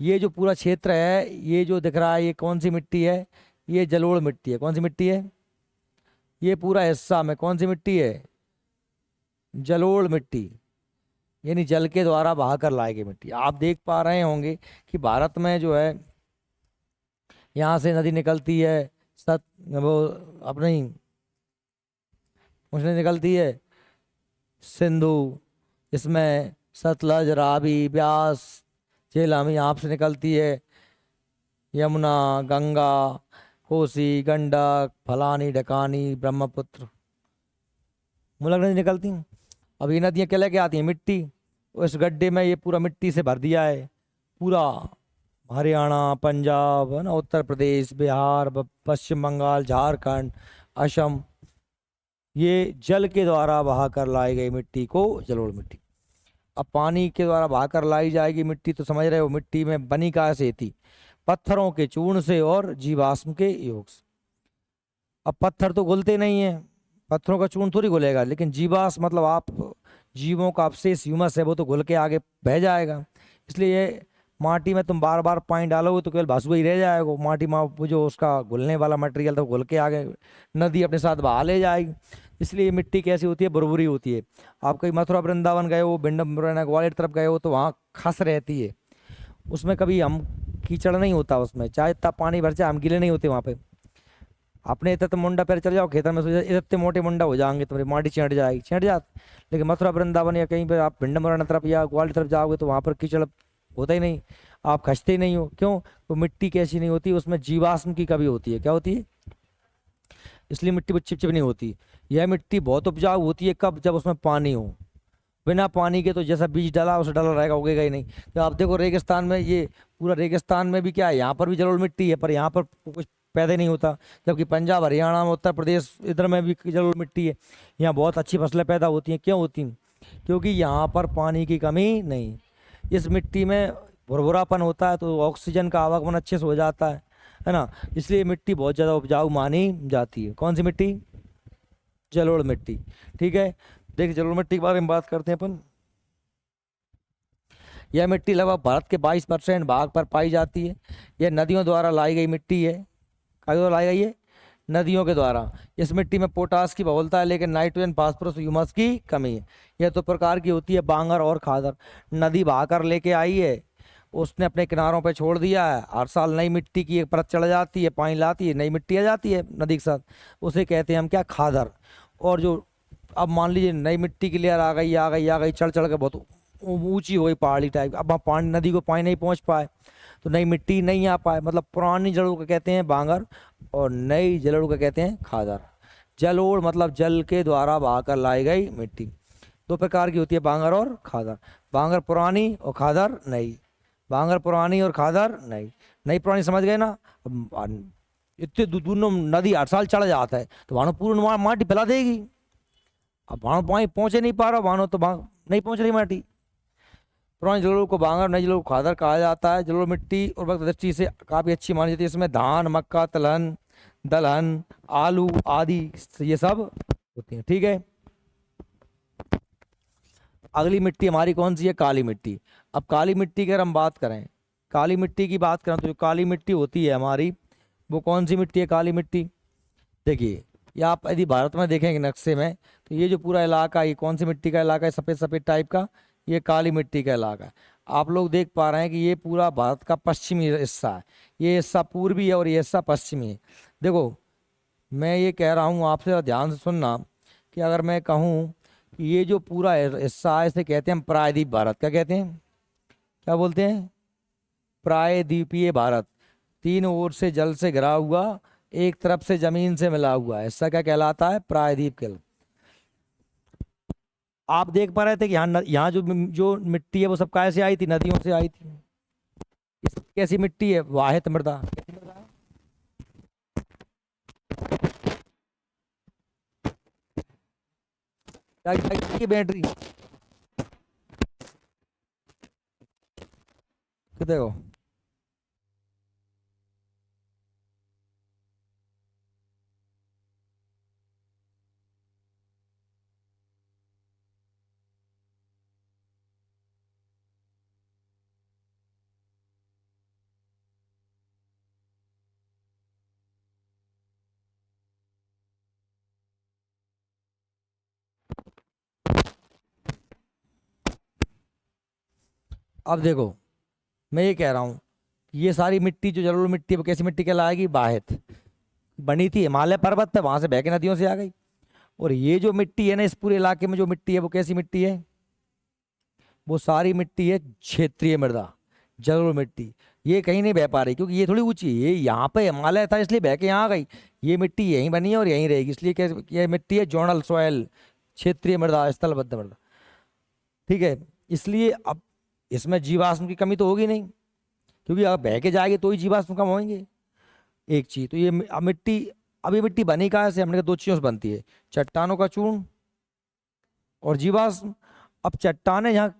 ये जो पूरा क्षेत्र है, ये जो दिख रहा है, ये कौन सी मिट्टी है? ये जलोढ़ मिट्टी है। कौन सी मिट्टी है? ये पूरा हिस्सा में कौन सी मिट्टी है? जलोढ़ मिट्टी, यानी जल के द्वारा बहाकर लाई गई मिट्टी। आप देख पा रहे होंगे कि भारत में जो है यहाँ से नदी निकलती है, सत वो अपनी उसमें निकलती है सिंधु, इसमें सतलज, रावी, ब्यास, झेलम, यहाँ से निकलती है यमुना, गंगा, कोसी, गंडक, फलानी, ढकानी, ब्रह्मपुत्र, मुलक नदी निकलती हैं। अब ये नदियाँ क्या लेके आती हैं? मिट्टी। उस गड्ढे में ये पूरा मिट्टी से भर दिया है, पूरा हरियाणा, पंजाब, है ना, उत्तर प्रदेश, बिहार, पश्चिम बंगाल, झारखंड, असम, ये जल के द्वारा बहाकर लाई गई मिट्टी को जलोढ़ मिट्टी। अब पानी के द्वारा बहाकर लाई जाएगी मिट्टी, तो समझ रहे हो मिट्टी में बनी कहाँ से थी? पत्थरों के चूर्ण से और जीवाश्म के योग से। अब पत्थर तो घुलते नहीं है, पत्थरों का चूर्ण थोड़ी घुलेगा, लेकिन जीवाश्म मतलब आप जीवों का अवशेष, ह्यूमस है, वो तो घुल के आगे बह जाएगा। इसलिए ये माटी में तुम बार बार पानी डालोगे तो केवल भासुआ ही रह जाएगा, माटी में वो जो उसका घुलने वाला मटेरियल था वो घुल के आगे नदी अपने साथ बहा ले जाएगी। इसलिए मिट्टी कैसी होती है? बुरबुरी होती है। आप कहीं मथुरा वृंदावन गए हो, भिंड मुरैना ग्वालियर तरफ गए हो, तो वहाँ खस रहती है, उसमें कभी हम कीचड़ नहीं होता उसमें, चाहे इतना पानी भर जाए हम गीले नहीं होते वहाँ पे। अपने इतने मुंडा पैर चले जाओ खेतों में, सोचा इतने मोटे मुंडा हो जाएंगे, तुम्हारी माटी छेड़ जाएगी, छेड़ जात। लेकिन मथुरा वृंदावन या कहीं पर आप भिंड मुरैना तरफ या ग्वालियर तरफ जाओगे तो वहाँ पर कीचड़ होता ही नहीं, आप खसते ही नहीं हो। क्यों? वो मिट्टी कैसी नहीं होती, उसमें जीवाश्म की कमी होती है। क्या होती है? इसलिए मिट्टी वो चिपचिप नहीं होती। यह मिट्टी बहुत उपजाऊ होती है कब? जब उसमें पानी हो। बिना पानी के तो जैसा बीज डाला उसे डाला रहेगा, उगेगा ही नहीं। तो आप देखो रेगिस्तान में, ये पूरा रेगिस्तान में भी क्या है, यहाँ पर भी जलोढ़ मिट्टी है पर यहाँ पर कुछ पैदा नहीं होता, जबकि पंजाब, हरियाणा में, उत्तर प्रदेश, इधर में भी जलोढ़ मिट्टी है, यहाँ बहुत अच्छी फसलें पैदा होती हैं। क्यों होती हैं? क्योंकि यहाँ पर पानी की कमी नहीं। इस मिट्टी में भुरभुरापन होता है तो ऑक्सीजन का आवागमन अच्छे से हो जाता है ना। इसलिए मिट्टी बहुत ज़्यादा उपजाऊ मानी जाती है। कौन सी मिट्टी? जलोढ़ मिट्टी। ठीक है, देखिए जलोढ़ मिट्टी के बारे में बात करते हैं अपन। यह मिट्टी लगभग भारत के 22% भाग पर पाई जाती है। यह नदियों द्वारा लाई गई मिट्टी है। कहाँ द्वारा लाई गई है? नदियों के द्वारा। इस मिट्टी में पोटास की बहुलता है, लेकिन नाइट्रोजन, फास्फोरस, ह्यूमस की कमी है। यह तो प्रकार की होती है बांगर और खादर। नदी बहाकर लेके आई है, उसने अपने किनारों पे छोड़ दिया है, हर साल नई मिट्टी की एक परत चढ़ जाती है, पानी लाती है, नई मिट्टी आ जाती है नदी के साथ, उसे कहते हैं हम क्या? खादर। और जो अब मान लीजिए नई मिट्टी की लेयर आ गई आ गई आ गई, चढ़ चढ़ के बहुत ऊंची हो गई पहाड़ी टाइप, अब वहाँ पानी, नदी को पानी नहीं पहुंच पाए तो नई मिट्टी नहीं आ पाए, मतलब पुरानी जड़ों को कहते हैं बांगर और नई जड़ों को कहते हैं खादर। जलोढ़ मतलब जल के द्वारा बहाकर लाई गई मिट्टी। दो प्रकार की होती है बांगर और खादर। बांगर पुरानी और खादर नई। बांगर पुरानी और खादर नई। नई पुरानी समझ गए ना? इतने दोनों नदी हर साल चढ़ जाता है तो वहां पूर्ण माटी फैला देगी। अब वहां पानी पहुंचे नहीं पा रहा, वहां तो नहीं पहुंच रही माटी। पुरानी जलोढ़ को बांगर, नई जलोढ़ को खादर कहा जाता है। जलोढ़ मिट्टी और वक्त दृष्टि से काफी अच्छी मानी जाती है। इसमें धान, मक्का, तिलहन, दलहन, आलू आदि ये सब होती है। ठीक है, अगली मिट्टी हमारी कौन सी है? काली मिट्टी। अब काली मिट्टी की अगर हम बात करें, काली मिट्टी की बात करें तो जो काली मिट्टी होती है हमारी, वो कौन सी मिट्टी है? काली मिट्टी। देखिए ये आप यदि भारत में देखेंगे नक्शे में तो ये जो पूरा इलाका, ये कौन सी मिट्टी का इलाका है? सफ़ेद सफ़ेद टाइप का, ये काली मिट्टी का इलाका है। आप लोग देख पा रहे हैं कि ये पूरा भारत का पश्चिमी हिस्सा है, ये हिस्सा पूर्वी है और ये हिस्सा पश्चिमी है। देखो मैं ये कह रहा हूँ आपसे, ध्यान से सुनना, कि अगर मैं कहूँ कि ये जो पूरा हिस्सा है इसे कहते हैं हम प्रायद्वीप भारत। क्या कहते हैं? क्या बोलते हैं? प्रायद्वीपीय भारत। तीन ओर से जल से घिरा हुआ, एक तरफ से जमीन से मिला हुआ हिस्सा क्या कहलाता है? प्रायद्वीप के। आप देख पा रहे थे कि यहाँ जो जो मिट्टी है वो सब कहाँ से आई थी? नदियों से आई थी। कैसी मिट्टी है? वाहित मृदा। कैसी मृदा है? क्या बैटरी कितने हो? अब देखो, मैं ये कह रहा हूँ, ये सारी मिट्टी जो जलोढ़ मिट्टी है वो कैसी मिट्टी कहलाएगी? वाहित। बनी थी हिमालय पर्वत पे, वहां से बह के नदियों से आ गई। और ये जो मिट्टी है ना, इस पूरे इलाके में जो मिट्टी है वो कैसी मिट्टी है? वो सारी मिट्टी है क्षेत्रीय मृदा, जलोढ़ मिट्टी। ये कहीं नहीं बह पा रही क्योंकि ये थोड़ी ऊंची है, ये यहाँ पे हिमालय था इसलिए बह के यहाँ आ गई। ये मिट्टी यहीं बनी है और यहीं रहेगी, इसलिए ये मिट्टी है जोनल सॉयल, क्षेत्रीय मृदा, स्थलबद्ध मृदा। ठीक है, इसलिए अब इसमें जीवाश्म की कमी तो होगी नहीं, क्योंकि अगर बह के जाएगी तो ही जीवाश्म कम होंगे। एक चीज तो ये अब मिट्टी, अब ये मिट्टी बनी कहाँ से? हमने कहा दो चीजों से बनती है, चट्टानों का चूर्ण और जीवाश्म। अब चट्टाने जहाँ,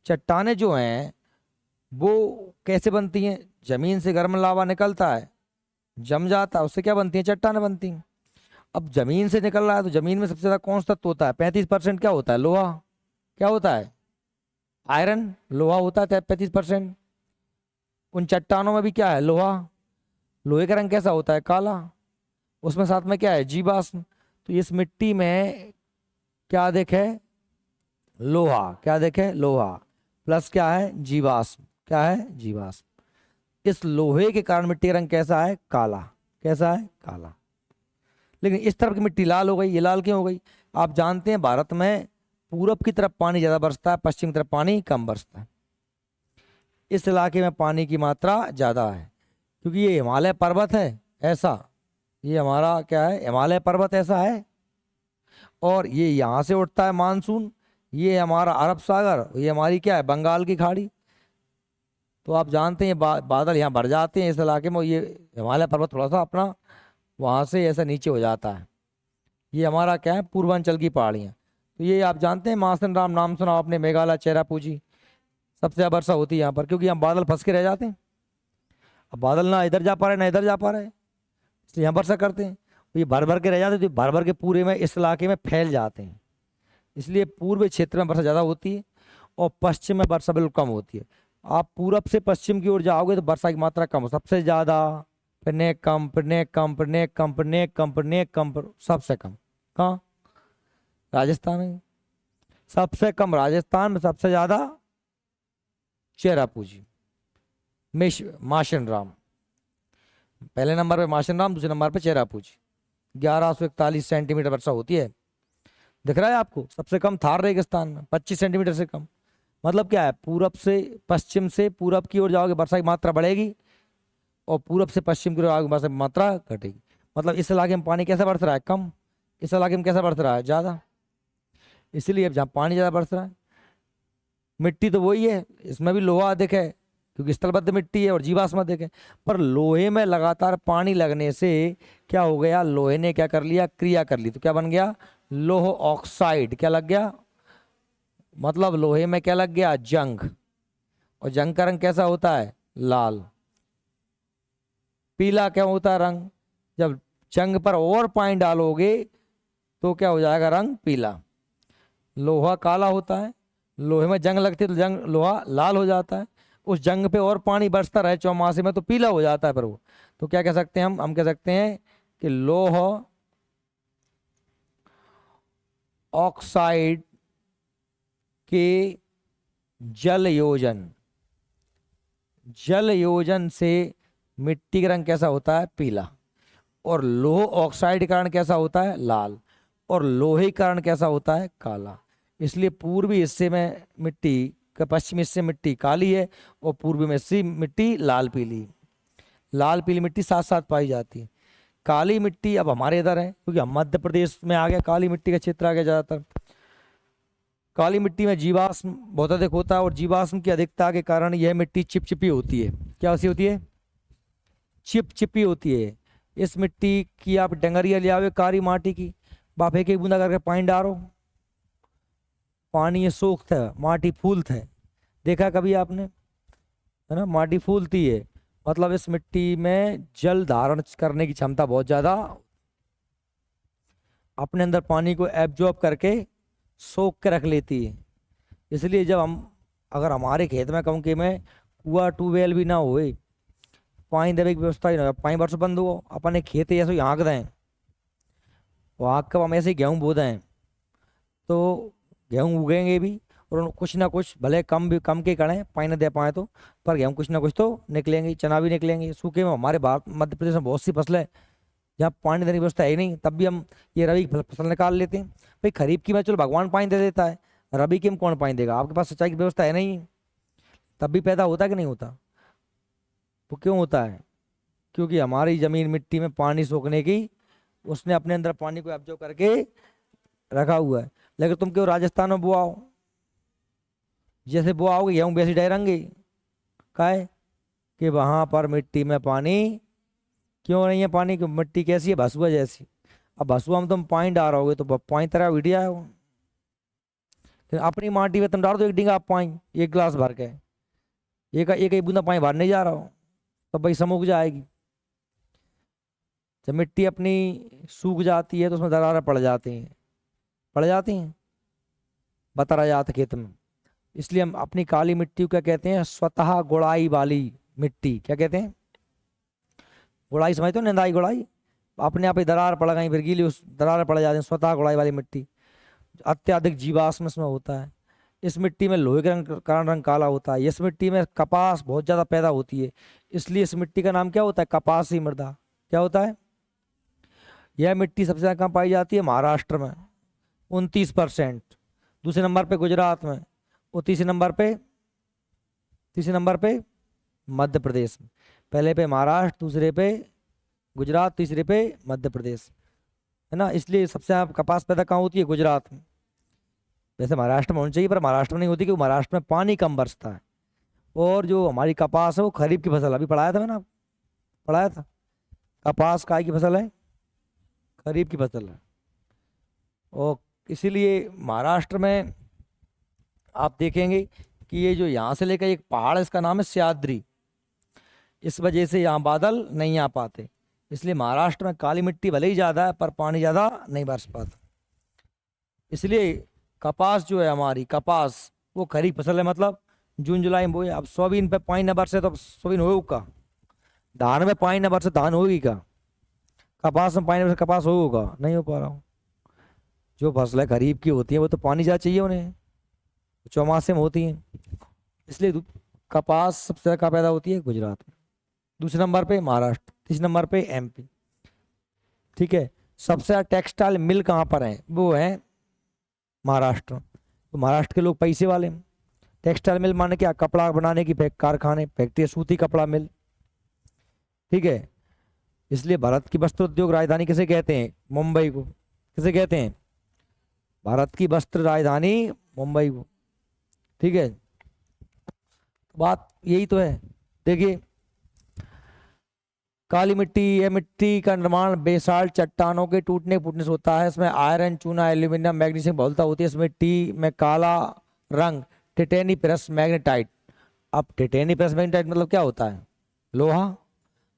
चट्टाने जो हैं वो कैसे बनती हैं? जमीन से गर्म लावा निकलता है, जम जाता है, उससे क्या बनती है? चट्टाने बनती हैं। अब जमीन से निकल रहा है तो जमीन में सबसे ज्यादा कौन सा तत्व होता है? 35% क्या होता है? लोहा। क्या होता है? आयरन, लोहा होता है 35%। उन चट्टानों में भी क्या है? लोहा। लोहे का रंग कैसा होता है? काला। उसमें साथ में क्या है? जीवाश्म। तो इस मिट्टी में क्या देखे? लोहा। क्या देखे? लोहा प्लस क्या है? जीवाश्म। क्या है? जीवाश्म। इस लोहे के कारण मिट्टी का रंग कैसा है? काला। कैसा है? काला। लेकिन इस तरफ की मिट्टी लाल हो गई। ये लाल क्यों हो गई? आप जानते हैं भारत में पूरब की तरफ पानी ज्यादा बरसता है, पश्चिम की तरफ पानी कम बरसता है। इस इलाके में पानी की मात्रा ज्यादा है क्योंकि ये हिमालय पर्वत है ऐसा, ये हमारा क्या है? हिमालय पर्वत ऐसा है। और ये यहाँ से उठता है मानसून, ये हमारा अरब सागर, ये हमारी क्या है? बंगाल की खाड़ी। तो आप जानते हैं बादल यहाँ भर जाते हैं इस इलाके में। ये हिमालय पर्वत थोड़ा सा अपना वहाँ से ऐसा नीचे हो जाता है। ये हमारा क्या है? पूर्वांचल की पहाड़ियाँ। तो ये आप जानते हैं मासन राम, नाम सुना आपने? मेघालय, चेरापूंजी, सबसे ज्यादा वर्षा होती है यहाँ पर क्योंकि यहाँ बादल फंस के रह जाते हैं। अब बादल ना इधर जा पा रहे ना इधर जा पा रहे, इसलिए यहाँ वर्षा करते हैं। तो ये भर भर के रह जाते हैं, तो भर भर के पूरे में इस इलाके में फैल जाते हैं। इसलिए पूर्वी क्षेत्र में वर्षा ज़्यादा होती है और पश्चिम में वर्षा बिल्कुल कम होती है। आप पूरब से पश्चिम की ओर जाओगे तो वर्षा की मात्रा कम हो, सबसे ज़्यादा, फिर नेक कम, फिर नेक कम, फिर नेक कम, फिर नेक कम, फिर नेक कम, फिर सबसे कम कहाँ? राजस्थान में। सबसे कम राजस्थान में, सबसे ज़्यादा चेरापूंजी, माशन राम। पहले नंबर पे माशन राम, दूसरे नंबर पे चेरापूंजी। 1141 सेंटीमीटर वर्षा होती है। दिख रहा है आपको? सबसे कम थार रेगिस्तान में 25 सेंटीमीटर से कम। मतलब क्या है? पूरब से पश्चिम से पूरब की ओर जाओगे वर्षा की मात्रा बढ़ेगी और पूरब से पश्चिम की ओर जाओगे वर्षा की मात्रा घटेगी। मतलब इस इलाके में पानी कैसा बरस रहा है? कम। इस इलाके में कैसा बरस रहा है? ज़्यादा। इसलिए अब जहाँ पानी ज़्यादा बरस रहा है, मिट्टी तो वही है, इसमें भी लोहा अधिक है क्योंकि स्थलबद्ध मिट्टी है और जीवाश्म अधिक है। पर लोहे में लगातार पानी लगने से क्या हो गया? लोहे ने क्या कर लिया? क्रिया कर ली, तो क्या बन गया? लोह ऑक्साइड। क्या लग गया? मतलब लोहे में क्या लग गया? जंग। और जंग का रंग कैसा होता है? लाल। पीला क्या होता है रंग? जब जंग पर और पानी डालोगे तो क्या हो जाएगा? रंग पीला। लोहा काला होता है, लोहे में जंग लगती है तो जंग लोहा लाल हो जाता है। उस जंग पे और पानी बरसता रहे चौमासे में तो पीला हो जाता है। पर वो तो क्या कह सकते हैं? हम कह सकते हैं कि लोह ऑक्साइड के जल योजन, जल योजन से मिट्टी का रंग कैसा होता है? पीला। और लोह ऑक्साइड के कारण कैसा होता है? लाल। और लोहे के कारण कैसा होता है? काला। इसलिए पूर्वी हिस्से में मिट्टी का, पश्चिमी हिस्से में मिट्टी काली है और पूर्वी में से मिट्टी लाल पीली। लाल पीली मिट्टी साथ साथ पाई जाती है। काली मिट्टी अब हमारे इधर है क्योंकि हम मध्य प्रदेश में आ गया, काली मिट्टी का क्षेत्र आ गया ज़्यादातर। काली मिट्टी में जीवाश्म बहुत अधिक होता है और जीवाश्म की अधिकता के कारण यह मिट्टी चिपचिपी होती है। क्या सी होती है? चिपचिपी होती है। इस मिट्टी की आप डंगरिया ले आओगे काली माटी की, बाप एक एक बूंदा करके पानी डालो, पानी ये सोखत है, माटी फूलत है। देखा कभी आपने? है ना, माटी फूलती है, मतलब इस मिट्टी में जल धारण करने की क्षमता बहुत ज्यादा, अपने अंदर पानी को एब्जॉर्ब करके सोख के रख लेती है। इसलिए जब हम, अगर हमारे खेत में कहूँ कि मैं कुआ ट्यूबवेल भी ना होए, पानी देने की व्यवस्था ही ना हो, पानी बरसों बंद हो, अपने खेत ऐसे ही हाँक दें, वो हाँक कर हम ऐसे ही गेहूँ बो दें, तो गेहूँ उगेंगे भी, और कुछ ना कुछ भले कम के करें, पानी न दे पाए तो, पर गेहूँ कुछ ना कुछ तो निकलेंगे, चना भी निकलेंगे। सूखे में हमारे भारत मध्य प्रदेश में बहुत सी फसलें जहाँ पानी देने की व्यवस्था है ही नहीं, तब भी हम ये रबी की फसल निकाल लेते हैं। भाई खरीफ की में चलो भगवान पानी दे देता है, रबी की में कौन पानी देगा? आपके पास सिंचाई की व्यवस्था है नहीं, तब भी पैदा होता है कि नहीं होता? तो क्यों होता है? क्योंकि हमारी जमीन मिट्टी में पानी सोखने की, उसने अपने अंदर पानी को एब्जॉर्ब करके रखा हुआ है। लेकिन तुम क्यों राजस्थान में बोआओ, जैसे बोआओगे गेहूँ वैसे डरेंगे, का है कि वहां पर मिट्टी में पानी क्यों नहीं है? पानी की मिट्टी कैसी है? भसुआ जैसी। अब भसुआ में तुम पानी डालोगे तो पानी तरह उड़ है वो। अपनी माटी में तुम डाल दो एक डींगा पानी, एक गिलास भर के, एक एक बूंदा पानी भर नहीं जा रहा हो, तो भाई समूक जाएगी। जब मिट्टी अपनी सूख जाती है तो उसमें दरारें पड़ जाती हैं, बता रहा जाता खेत में। इसलिए हम अपनी काली मिट्टी को क्या कहते हैं? स्वतः गुड़ाई वाली मिट्टी। क्या कहते हैं? गुड़ाई समझते हो? निंदाई गुड़ाई, अपने आप ही दरार पड़ गई, फिर गीली उस दरार पड़ जाती है, स्वतः गुड़ाई वाली मिट्टी। अत्याधिक जीवाश्म इसमें होता है। इस मिट्टी में लोहे के कारण रंग काला होता है। इस मिट्टी में कपास बहुत ज्यादा पैदा होती है, इसलिए इस मिट्टी का नाम क्या होता है? कपासी मृदा। क्या होता है? यह मिट्टी सबसे ज्यादा कहाँ पाई जाती है? महाराष्ट्र में 29%, दूसरे नंबर पे गुजरात में, और तीसरे नंबर पे मध्य प्रदेश में। पहले पे महाराष्ट्र, दूसरे पे गुजरात, तीसरे पे मध्य प्रदेश, है ना। इसलिए सबसे ज्यादा कपास पैदा कहाँ होती है? गुजरात में। वैसे महाराष्ट्र में होनी चाहिए, पर महाराष्ट्र में नहीं होती, क्योंकि महाराष्ट्र में पानी कम बरसता है। और जो हमारी कपास है वो खरीफ की फसल, अभी पढ़ाया था मैंने, आपको पढ़ाया था। कपास काय की फसल है? खरीफ की फसल है। और इसीलिए महाराष्ट्र में आप देखेंगे कि ये जो यहाँ से लेकर एक पहाड़ है, इसका नाम है सह्याद्री, इस वजह से यहाँ बादल नहीं आ पाते। इसलिए महाराष्ट्र में काली मिट्टी भले ही ज़्यादा है, पर पानी ज़्यादा नहीं बरस पाता। इसलिए कपास जो है हमारी, कपास वो खरीफ फसल है, मतलब जून जुलाई में बोए। अब सोयाबीन पे पानी न बरसे तो सोयाबीन होगा? धान में पानी न बरसे धान होगी क्या? कपास में पानी न बरसे कपास होगा? नहीं हो पा रहा हूँ। जो फसलें खरीफ की होती हैं वो तो पानी ज़्यादा चाहिए उन्हें, चौमासे में होती हैं। इसलिए कपास सबसे ज़्यादा पैदा होती है गुजरात में, दूसरे नंबर पे महाराष्ट्र, तीसरे नंबर पे एमपी। ठीक है। सबसे ज़्यादा टेक्सटाइल मिल कहाँ पर है? वो है महाराष्ट्र। तो महाराष्ट्र के लोग पैसे वाले हैं। टेक्सटाइल मिल माने क्या? कपड़ा बनाने की कारखाने, फैक्ट्री, सूती कपड़ा मिल। ठीक है। इसलिए भारत की वस्त्र उद्योग राजधानी किसे कहते हैं? मुंबई को। किसे कहते हैं? भारत की वस्त्र राजधानी मुंबई को। ठीक है। बात यही तो है। देखिए काली मिट्टी, यह मिट्टी का निर्माण बेसाल्ट चट्टानों के टूटने फूटने से होता है। इसमें आयरन, चूना, एल्यूमिनियम, मैग्नीशियम बहुलता होती है। इस मिट्टी में काला रंग टिटेनिफरस मैग्नेटाइट। अब टिटेनिफरस मैग्नेटाइट मतलब क्या होता है? लोहा।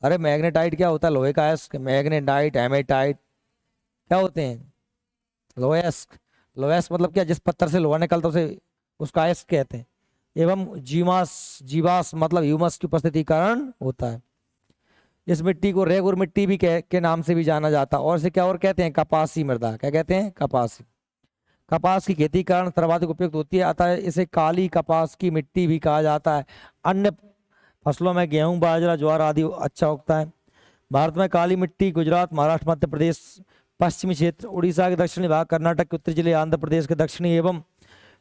अरे मैग्नेटाइट क्या होता है? लोहे का अयस्क। मैग्नेटाइट, हेमेटाइट क्या होते हैं? लोहेस्क। लोहेस्क मतलब क्या? जिस पत्थर से लोहा निकलता है उसे, उसका अयस्क कहते हैं। एवं जीवास मतलब ह्यूमस की उपस्थिति के कारण होता है। इस मिट्टी को रेगुर मिट्टी भी के नाम से भी जाना जाता है। और इसे क्या और कहते हैं? कपासी मृदा। क्या कहते हैं? कपासी। कपास की खेती के कारण सर्वाधिक उपयुक्त होती है, अतः इसे काली कपास की मिट्टी भी कहा जाता है। अन्य फसलों में गेहूं, बाजरा, ज्वार आदि अच्छा उगता है। भारत में काली मिट्टी गुजरात, महाराष्ट्र, मध्य प्रदेश पश्चिमी क्षेत्र, उड़ीसा के दक्षिणी भाग, कर्नाटक के उत्तरी जिले, आंध्र प्रदेश के दक्षिणी एवं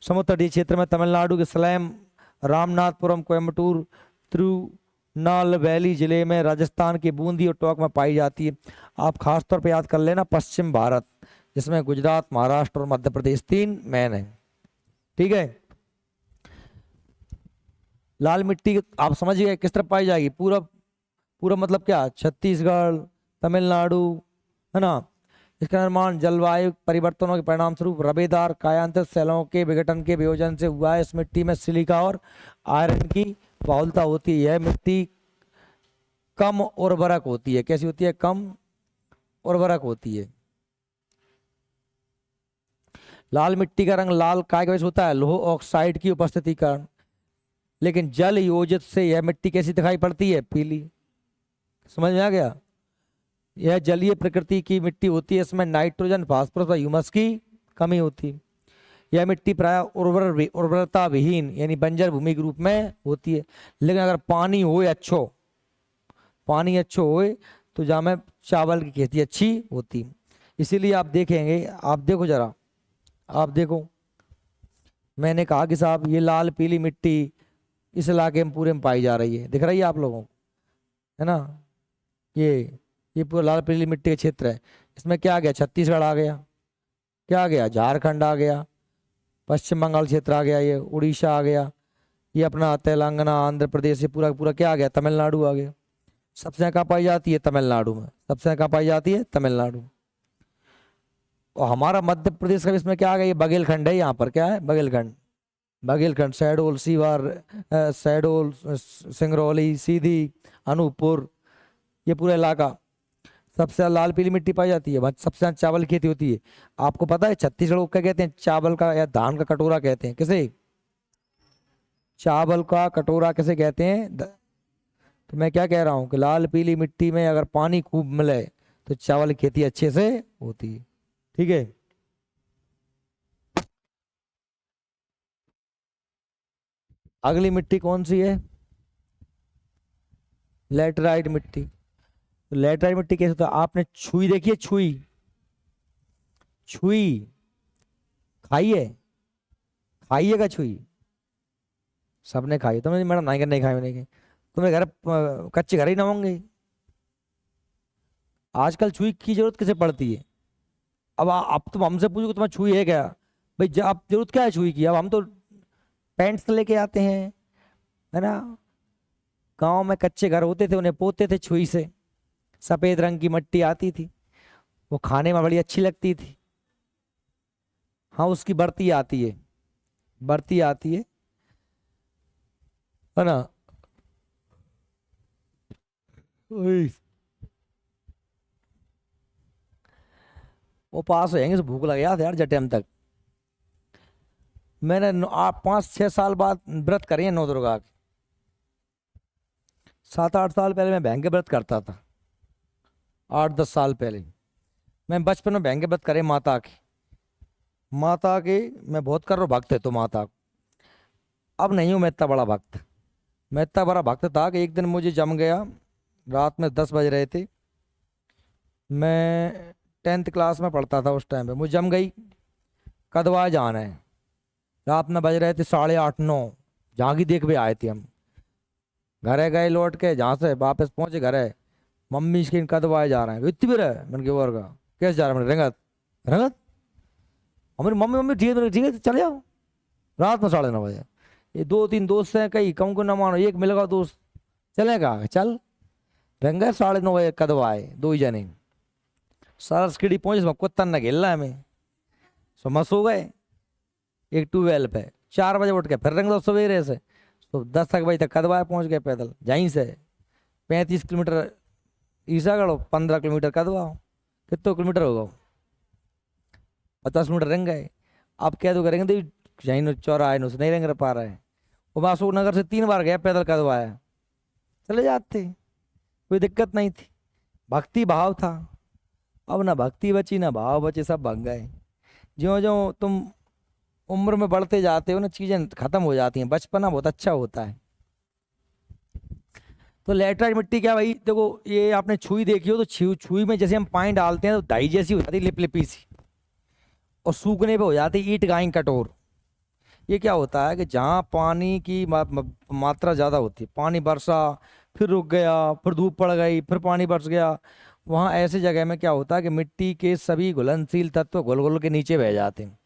समुद्र तटीय क्षेत्र में, तमिलनाडु के सलेम, रामनाथपुरम, कोयम्बटूर, तिरुनालवेली जिले में, राजस्थान के बूंदी और टोंक में पाई जाती है। आप खासतौर पर याद कर लेना पश्चिम भारत, जिसमें गुजरात, महाराष्ट्र और मध्य प्रदेश 3 मेन है। ठीक है। लाल मिट्टी आप समझ गए किस तरह पाई जाएगी, पूरा पूरा मतलब क्या, छत्तीसगढ़, तमिलनाडु, है ना। इसका निर्माण जलवायु परिवर्तनों के परिणाम स्वरूप रवेदार कायांतरित सेलों के विघटन के वियोजन से हुआ है। इस मिट्टी में सिलिका और आयरन की बहुलता होती है। यह मिट्टी कम उर्वरक होती है। कैसी होती है? कम उर्वरक होती है। लाल मिट्टी का रंग लाल काय की वजह से होता है? लौह ऑक्साइड की उपस्थिति के कारण। लेकिन जल योजित से यह मिट्टी कैसी दिखाई पड़ती है? पीली। समझ में आ गया? यह जलीय प्रकृति की मिट्टी होती है। इसमें नाइट्रोजन, फास्फोरस और ह्यूमस की कमी होती है। यह मिट्टी प्राय उर्वरता विहीन यानी बंजर भूमि के रूप में होती है। लेकिन अगर पानी हो अच्छो, पानी अच्छो हो तो जहाँ में चावल की खेती अच्छी होती। इसीलिए आप देखेंगे, आप देखो जरा, आप देखो, मैंने कहा कि साहब ये लाल पीली मिट्टी इस इलाके में पूरे में पाई जा रही है। दिख रही है आप लोगों को, है ना। ये पूरा लाल पीली मिट्टी का क्षेत्र है। इसमें क्या आ गया? छत्तीसगढ़ आ गया, क्या आ गया? झारखंड आ गया, पश्चिम बंगाल क्षेत्र आ गया, ये उड़ीसा आ गया, ये अपना तेलंगाना, आंध्र प्रदेश, ये पूरा पूरा क्या आ गया? तमिलनाडु आ गया। सबसे ज़्यादा कहाँ पाई जाती है? तमिलनाडु में। सबसे ज़्यादा कहाँ पाई जाती है? तमिलनाडु। और हमारा मध्य प्रदेश का भी इसमें क्या आ गया? ये बघेलखंड है। यहाँ पर क्या है? बघेलखंड। बघेलखंड, शहडोल, सीवार, शहडोल, सिंगरौली, सीधी, अनूपपुर, ये पूरा इलाका सबसे ज्यादा लाल पीली मिट्टी पाई जाती है। वहाँ सबसे ज्यादा चावल की खेती होती है। आपको पता है छत्तीसगढ़ को क्या कहते हैं? चावल का या धान का कटोरा कहते हैं। किसे? चावल का कटोरा किसे कहते हैं? तो मैं क्या कह रहा हूँ कि लाल पीली मिट्टी में अगर पानी खूब मिले तो चावल की खेती अच्छे से होती है। ठीक है। अगली मिट्टी कौन सी है? लेटराइट मिट्टी। तो लेटराइट मिट्टी कैसे होता है? आपने छुई देखी है? छुई, छुई खाई है? खाइएगा छुई? सबने खाई। तुमने मैडम नहीं खाई मैंने। तुम्हें घर कच्चे घर ही ना होंगे। आजकल छुई की जरूरत किसे पड़ती है? अब तुम हमसे पूछो कि तुम्हें छुई है क्या? भाई अब जरूरत क्या है छुई की? अब हम तो पेंट्स लेके आते हैं, है ना। गांव में कच्चे घर होते थे, उन्हें पोते थे छुई से। सफेद रंग की मिट्टी आती थी, वो खाने में बड़ी अच्छी लगती थी। हाँ, उसकी बर्ती आती है, बर्ती आती है ना। ओए, वो पास हो जाएंगे तो भूख लग गया था यार जब टाइम तक। मैंने 5-6 साल बाद व्रत करे हैं नौ दुर्गा के। 7-8 साल पहले मैं भैंग के व्रत करता था। 8-10 साल पहले मैं बचपन में भैंग के व्रत करे माता के। माता के मैं बहुत कर रहा हूँ, भक्त है तो माता को। अब नहीं हूँ मैं इतना बड़ा भक्त। मैं इतना बड़ा भक्त था कि एक दिन मुझे जम गया, रात में 10 बज रहे थे। मैं 10th क्लास में पढ़ता था उस टाइम पे। मुझे जम गई, कदवा जाना है। रात में बज रहे थे 8:30-9। झांकी देख भी आए थे हम। घरे गए लौट के, जहाँ से वापस पहुंचे घरे, मम्मी इसके कदवाए जा रहे हैं। इतनी भी रहे मैंने और का कैसे जा रहा है? मैंने रंगत रंगत। हमारी मम्मी मम्मी ठीक है, मैंने ठीक है चले जाओ। रात में 9:30 बजे। ये 2-3 दोस्त हैं, कहीं कम को ना मानो, एक मिलेगा दोस्त, चलेगा चल। रंगा 9:30 बजे कदवाए, 2 ही जने। सारा स्कीडी पहुंचे, इसमें कुत्ता न खेल रहा है हमें। सो मस हो गए। एक 12 पे 4 बजे उठ के फिर रंग दो सवेरे से। तो 10 बजे तक कदवाए पहुंच गए पैदल। यहीं से 35 किलोमीटर ईसागढ़, 15 किलोमीटर कदवा। कितने किलोमीटर होगा? 50 मिनट रंग गए। अब क्या तो करेंगे? तो यहीं चौराहे से नहीं रंग पा रहे हैं। वो मैं अशोक नगर से 3 बार गया पैदल कदवाया, चले जाते, कोई दिक्कत नहीं थी। भक्ति भाव था। अब ना भक्ति बची ना भाव बचे, सब भग गए। ज्यो ज्यो तुम उम्र में बढ़ते जाते हो ना, चीजें खत्म हो जाती हैं। बचपना बहुत अच्छा होता है। तो लेटराइट मिट्टी क्या भाई, देखो ये आपने छुई देखी हो तो छुई में जैसे हम पानी डालते हैं तो डाई जैसी हो जाती है, लिप लिपी सी, और सूखने पे हो जाती है ईंट गाइन कठोर। ये क्या होता है कि जहाँ पानी की मात्रा ज़्यादा होती है, पानी बरसा फिर रुक गया, फिर धूप पड़ गई, फिर पानी बरस गया, वहाँ ऐसे जगह में क्या होता है कि मिट्टी के सभी घुलनशील तत्व घुल घुल के नीचे बह जाते हैं।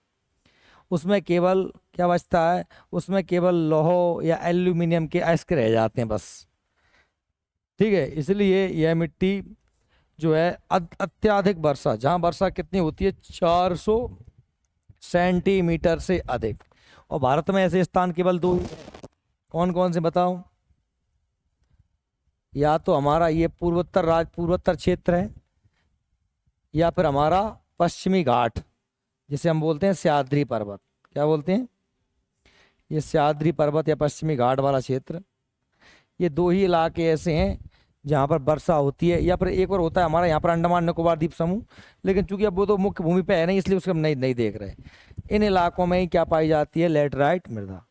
उसमें केवल क्या बचता है, उसमें केवल लोहो या एल्यूमिनियम के अयस्क रह जाते हैं बस। ठीक है, इसलिए यह मिट्टी जो है अत्यधिक वर्षा, जहाँ वर्षा कितनी होती है 400 सेंटीमीटर से अधिक। और भारत में ऐसे स्थान केवल दो ही हैं। कौन कौन से बताओ? या तो हमारा ये पूर्वोत्तर क्षेत्र है, या फिर हमारा पश्चिमी घाट, जिसे हम बोलते हैं सह्याद्री पर्वत। क्या बोलते हैं? ये सह्याद्री पर्वत या पश्चिमी घाट वाला क्षेत्र। ये दो ही इलाके ऐसे हैं जहाँ पर वर्षा होती है। या फिर एक और होता है हमारा यहाँ पर अंडमान निकोबार द्वीप समूह, लेकिन चूंकि अब वो तो मुख्य भूमि पे है नहीं, इसलिए उसको हम नहीं नहीं देख रहे। इन इलाकों में ही क्या पाई जाती है? लैटराइट मृदा।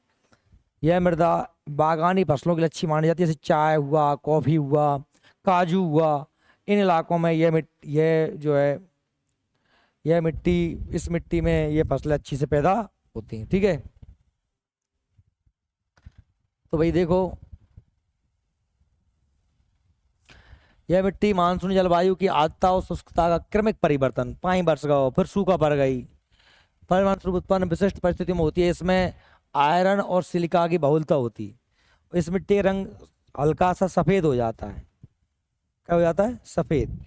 यह मृदा बागानी फसलों के लिए अच्छी मानी जाती है, जैसे चाय हुआ, कॉफी हुआ, काजू हुआ। इन इलाकों में यह जो है यह मिट्टी, इस मिट्टी में ये फसलें अच्छी से पैदा होती हैं। ठीक है, तो भाई देखो, यह मिट्टी मानसूनी जलवायु की आर्द्रता और शुष्कता का क्रमिक परिवर्तन, पानी बरस गया फिर सूखा पड़ गई, परिणामस्वरूप उत्पन्न विशिष्ट परिस्थितियों में होती है। इसमें आयरन और सिलिका की बहुलता होती है। इस मिट्टी का रंग हल्का सा सफ़ेद हो जाता है। क्या हो जाता है? सफ़ेद।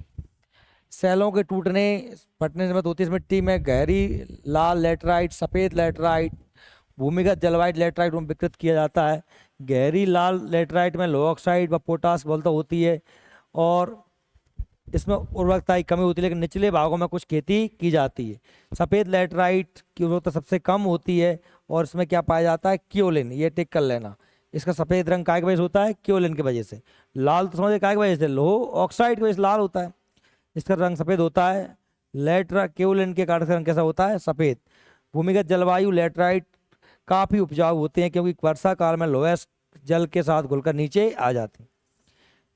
सेलों के टूटने फटने से मत होती है। इस मिट्टी में गहरी लाल लेटराइट, सफ़ेद लेटराइट, भूमिगत जलवाइट लेटराइट में विकृत किया जाता है। गहरी लाल लेटराइट में लोह ऑक्साइड व पोटास बहुलता होती है और इसमें उर्वरकता की कमी होती है, लेकिन निचले भागों में कुछ खेती की जाती है। सफ़ेद लेटराइट की उर्वरकता सबसे कम होती है और इसमें क्या पाया जाता है? क्योलिन। ये टिक कर लेना। इसका सफ़ेद रंग काय की वजह से होता है? क्योलिन की वजह से। लाल तो समझे काय की वजह से? लोह ऑक्साइड की वजह से लाल होता है, इसका रंग सफ़ेद होता है। क्योलिन के कारण से रंग कैसा होता है? सफ़ेद। भूमिगत जलवायु लेटराइट काफ़ी उपजाऊ होते हैं क्योंकि वर्षा काल में लोह जल के साथ घुलकर नीचे आ जाती है।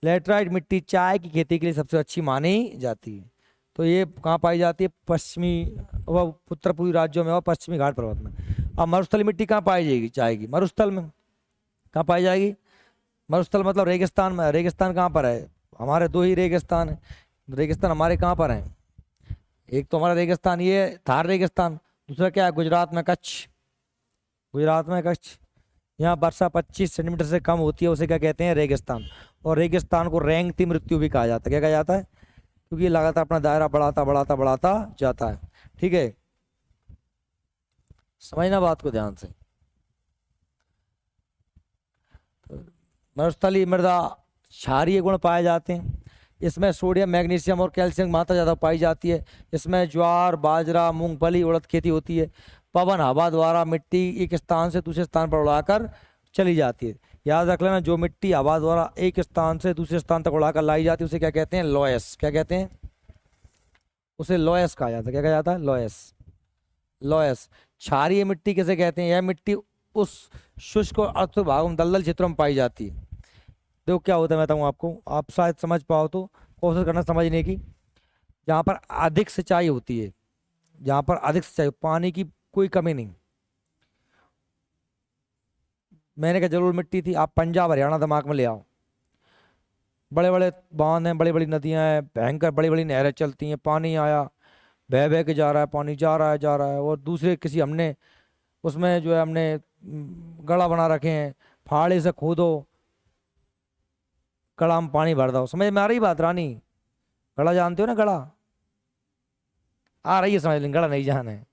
लेटराइट मिट्टी चाय की खेती के लिए सबसे अच्छी मानी जाती है। तो ये कहाँ पाई जाती है? पश्चिमी व उत्तर पूर्वी राज्यों में और पश्चिमी घाट पर्वत में। अब मरुस्थली मिट्टी कहाँ पाई जाएगी चाय की? मरुस्थल में। कहाँ पाई जाएगी? मरुस्थल मतलब रेगिस्तान में। रेगिस्तान कहाँ पर है? हमारे दो ही रेगिस्तान है। रेगिस्तान हमारे कहाँ पर हैं? एक तो हमारा रेगिस्तान ये थार रेगिस्तान, दूसरा क्या है? गुजरात में कच्छ। गुजरात में कच्छ, यहाँ वर्षा 25 सेंटीमीटर से कम होती है, उसे क्या कहते हैं? रेगिस्तान। और रेगिस्तान को रेंगती मृत्यु भी कहा जाता है। क्या कहा जाता है? क्योंकि ये लगातार अपना दायरा बढ़ाता बढ़ाता बढ़ाता जाता है। ठीक है, समझना बात को ध्यान से। तो मरुस्थलीय मृदा क्षारीय गुण पाए जाते हैं। इसमें सोडियम, मैग्नीशियम और कैल्शियम की मात्रा ज़्यादा पाई जाती है। इसमें ज्वार, बाजरा, मूंगफली, उड़द खेती होती है। पवन हवा द्वारा मिट्टी एक स्थान से दूसरे स्थान पर उड़ाकर चली जाती है। याद रख लेना, जो मिट्टी हवा द्वारा एक स्थान से दूसरे स्थान तक उड़ाकर लाई जाती है उसे क्या कहते हैं? लॉयस। क्या कहते हैं? उसे लॉयस कहा जाता है। क्या कहा जाता है? लॉयस। लॉयस। क्षारीय मिट्टी किसे कहते हैं? यह मिट्टी उस शुष्क और अर्ध भागों में, दलदल क्षेत्रों में पाई जाती है। देखो क्या होता है, मैं बताऊँ आपको, आप शायद समझ पाओ तो कोशिश करना समझने की। जहाँ पर अधिक सिंचाई होती है, जहाँ पर अधिक सिंचाई, पानी की कोई कमी नहीं। मैंने कहा जरूर मिट्टी थी, आप पंजाब हरियाणा दिमाग में ले आओ। बड़े बड़े बांध हैं, बड़ी बड़ी नदियां हैं, भयंकर बड़ी बड़ी नहरें चलती हैं, पानी आया बह बह के जा रहा है, पानी जा रहा है जा रहा है। और दूसरे किसी हमने उसमें जो है हमने गड़ा बना रखे हैं, फाड़े से खोदो, गड़ा में पानी भर दो। समझ में आ रही बात रानी? गड़ा जानते हो ना? गड़ा आ रही है समझ, लेकिन गड़ा नहीं जाना है।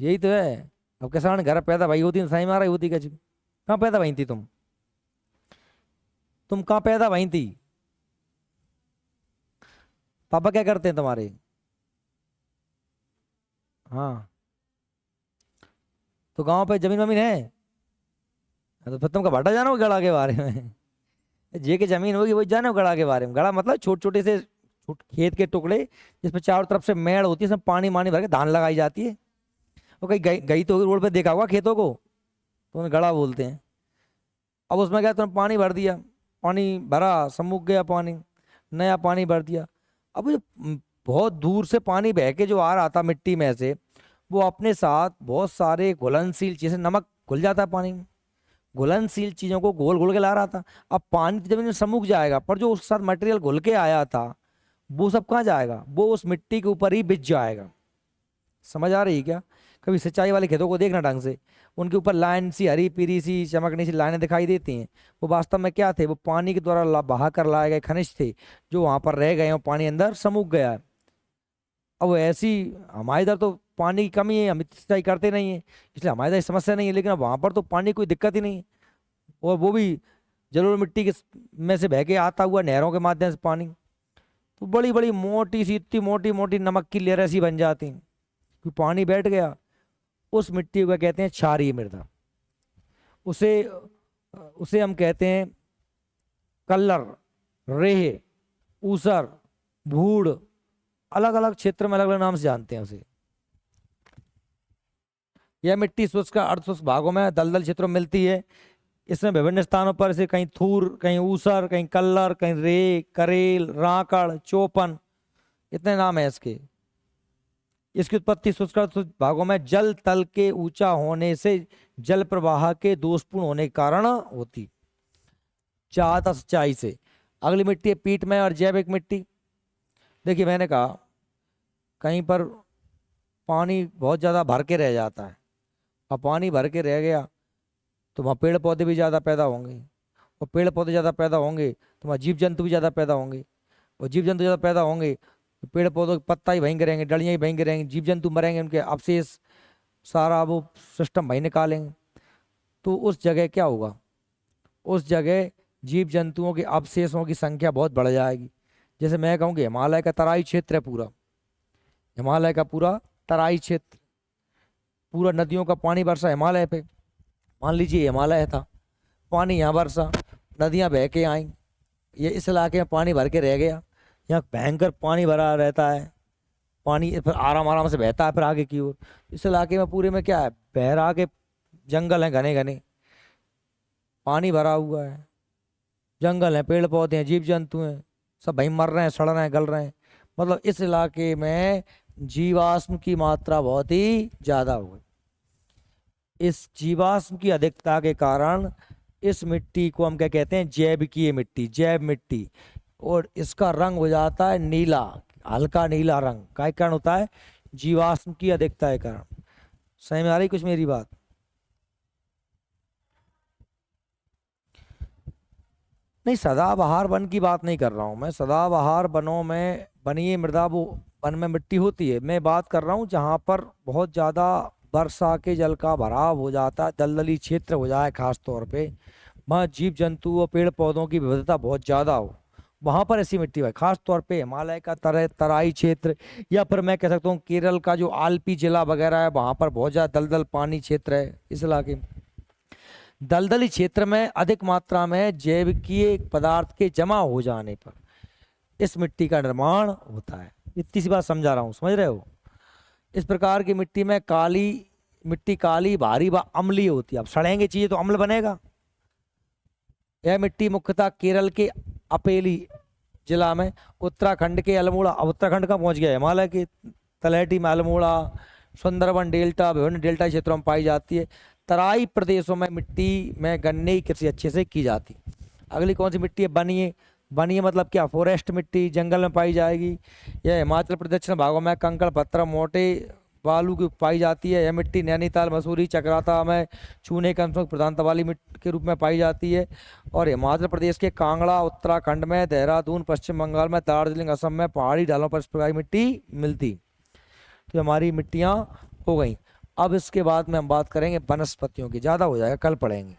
यही तो है। अब किसान घर पैदा भाई होती, सही में आ रही होती। क्या कहाँ पैदा भाई थी तुम कहाँ पैदा भाई थी? पापा क्या करते हैं तुम्हारे? हाँ, तो गांव पे जमीन वमीन है? तो फिर तुमका भाटा जानो गड़ा के बारे में? जे के जमीन होगी वही जानो गड़ा के बारे में। गड़ा मतलब छोटे छोटे से खेत के टुकड़े जिसमें चारों तरफ से मेड़ होती है, इसमें पानी मानी भर के धान लगाई जाती है। और कहीं गई तो रोड पे देखा होगा खेतों को, तो उन्हें गड़ा बोलते हैं। अब उसमें क्या, तुमने पानी भर दिया, पानी भरा, सूख गया पानी, नया पानी भर दिया। अब ये बहुत दूर से पानी बह के जो आ रहा था मिट्टी में से, वो अपने साथ बहुत सारे घुलनशील चीजें, नमक घुल जाता है पानी में, घुलनशील चीजों को घोल घोल के ला रहा था। अब पानी तो जमीन में सूख जाएगा, पर जो उसके साथ मटेरियल घुल के आया था वो सब कहाँ जाएगा? वो उस मिट्टी के ऊपर ही बिछ जाएगा। समझ आ रही है क्या? कभी सिंचाई वाले खेतों को देखना ढंग से, उनके ऊपर लाइन सी हरी पीली सी चमकनी सी लाइनें दिखाई देती हैं। वो वास्तव में क्या थे? वो पानी के द्वारा बहा कर लाए गए खनिज थे जो वहां पर रह गए और पानी अंदर समुक गया है। अब ऐसी हमारे इधर तो पानी की कमी है, हम इतनी सिंचाई करते नहीं है, इसलिए हमारे इधर समस्या नहीं है, लेकिन अब वहां पर तो पानी की कोई दिक्कत ही नहीं है। और वो भी जलोढ़ मिट्टी के में से बह के आता हुआ नहरों के माध्यम से पानी, तो बड़ी बड़ी मोटी सी इतनी मोटी मोटी नमक की लेयर ऐसी बन जाती हैं कि पानी बैठ गया। उस मिट्टी को कहते हैं क्षारीय मृदा। उसे उसे हम कहते हैं कल्लर, रेह, ऊसर, भूड़, अलग अलग क्षेत्र में अलग अलग नाम से जानते हैं उसे। यह मिट्टी शुष्क का अर्ध शुष्क भागों में दलदल क्षेत्रों में मिलती है। इसमें विभिन्न स्थानों पर से कहीं थूर, कहीं ऊसर, कहीं कल्लर, कहीं रे, करेल, राकड़, चौपन, इतने नाम है इसके। इसकी उत्पत्ति शुष्क भागों में जल तल के ऊंचा होने से जल प्रवाह के दोषपूर्ण होने के कारण होती, ज्यादा सिंचाई से। अगली मिट्टी है पीटमय और जैविक मिट्टी। देखिए मैंने कहा कहीं पर पानी बहुत ज़्यादा भर के रह जाता है, और पानी भर के रह गया तो वहाँ पेड़ पौधे भी ज़्यादा पैदा होंगे, और पेड़ पौधे ज़्यादा पैदा होंगे तो वहाँ जीव जंतु भी ज़्यादा पैदा होंगे, और जीव जंतु ज़्यादा पैदा होंगे तो पेड़ पौधों के पत्ता ही वहीं गिरेंगे, डलियाँ ही वहीं गिरेंगे, जीव जंतु मरेंगे, उनके अवशेष सारा वो सिस्टम वहीं निकालेंगे। तो उस जगह क्या होगा? उस जगह जीव जंतुओं के अवशेषों की संख्या बहुत बढ़ जाएगी। जैसे मैं कहूँ कि हिमालय का तराई क्षेत्र है, पूरा हिमालय का पूरा तराई क्षेत्र, पूरा नदियों का पानी बरसा हिमालय पे। मान लीजिए हिमालय था, पानी यहाँ बरसा, नदियाँ बह के आई, ये इस इलाके में पानी भर के रह गया, यहाँ भयंकर पानी भरा रहता है, पानी फिर आराम आराम से बहता है फिर आगे की ओर। इस इलाके में पूरे में क्या है? बहरा के जंगल हैं, घने घने पानी भरा हुआ है, जंगल हैं, पेड़ पौधे हैं, जीव जंतु हैं, सब वहीं मर रहे हैं, सड़ रहे हैं, गल रहे हैं। मतलब इस इलाके में जीवाश्म की मात्रा बहुत ही ज्यादा हो गई। इस जीवाश्म की अधिकता के कारण इस मिट्टी को हम क्या कहते हैं? जैविकीय मिट्टी, जैव मिट्टी। और इसका रंग हो जाता है नीला, हल्का नीला रंग। क्या कारण होता है? जीवाश्म की अधिकता के कारण। समझ में आ रही कुछ मेरी बात? नहीं, सदाबहार वन की बात नहीं कर रहा हूँ मैं। सदाबहार वनों में बनी मृदा वो वन में मिट्टी होती है। मैं बात कर रहा हूँ जहाँ पर बहुत ज़्यादा वर्षा के जल का भराव हो जाता है, दलदली क्षेत्र हो जाए खास तौर पे, वहाँ जीव जंतु और पेड़ पौधों की विविधता बहुत ज़्यादा हो, वहाँ पर ऐसी मिट्टी है। खास तौर पे हिमालय का तराई क्षेत्र, या फिर मैं कह सकता हूँ केरल का जो आलपी जिला वगैरह है, वहाँ पर बहुत ज़्यादा दलदल पानी क्षेत्र है। इस इलाके में दलदली क्षेत्र में अधिक मात्रा में जैविकीय पदार्थ के जमा हो जाने पर इस मिट्टी का निर्माण होता है। इतनी सी बात समझा रहा हूँ, समझ रहे हो? इस प्रकार की मिट्टी में मिट्टी काली, भारी व अम्लीय होती है। अब सड़ेंगे चीजें तो अम्ल बनेगा। यह मिट्टी मुख्यतः केरल के अपेली जिला में, उत्तराखंड के अल्मोड़ा, अब उत्तराखंड का पहुंच गया, हिमालय के तलहटी में अल्मोड़ा, सुंदरबन डेल्टा, विभिन्न डेल्टा क्षेत्रों में पाई जाती है। तराई प्रदेशों में मिट्टी में गन्ने की कृषि अच्छे से की जाती। अगली कौन सी मिट्टी है? बनिए। बनिए मतलब क्या? फॉरेस्ट मिट्टी, जंगल में पाई जाएगी। यह हिमाचल प्रदेश दक्षिण भागों में कंकड़ पत्थर मोटे बालू की पाई जाती है। यह मिट्टी नैनीताल, मसूरी, चक्राता में चूने के अंशों की प्रधानता वाली मिट्टी के रूप में पाई जाती है। और हिमाचल प्रदेश के कांगड़ा, उत्तराखंड में देहरादून, पश्चिम बंगाल में दार्जिलिंग, असम में पहाड़ी ढालों पर इस प्रकार की मिट्टी मिलती। तो हमारी मिट्टियाँ हो गई। अब इसके बाद में हम बात करेंगे वनस्पतियों की, ज़्यादा हो जाएगा, कल पढ़ेंगे।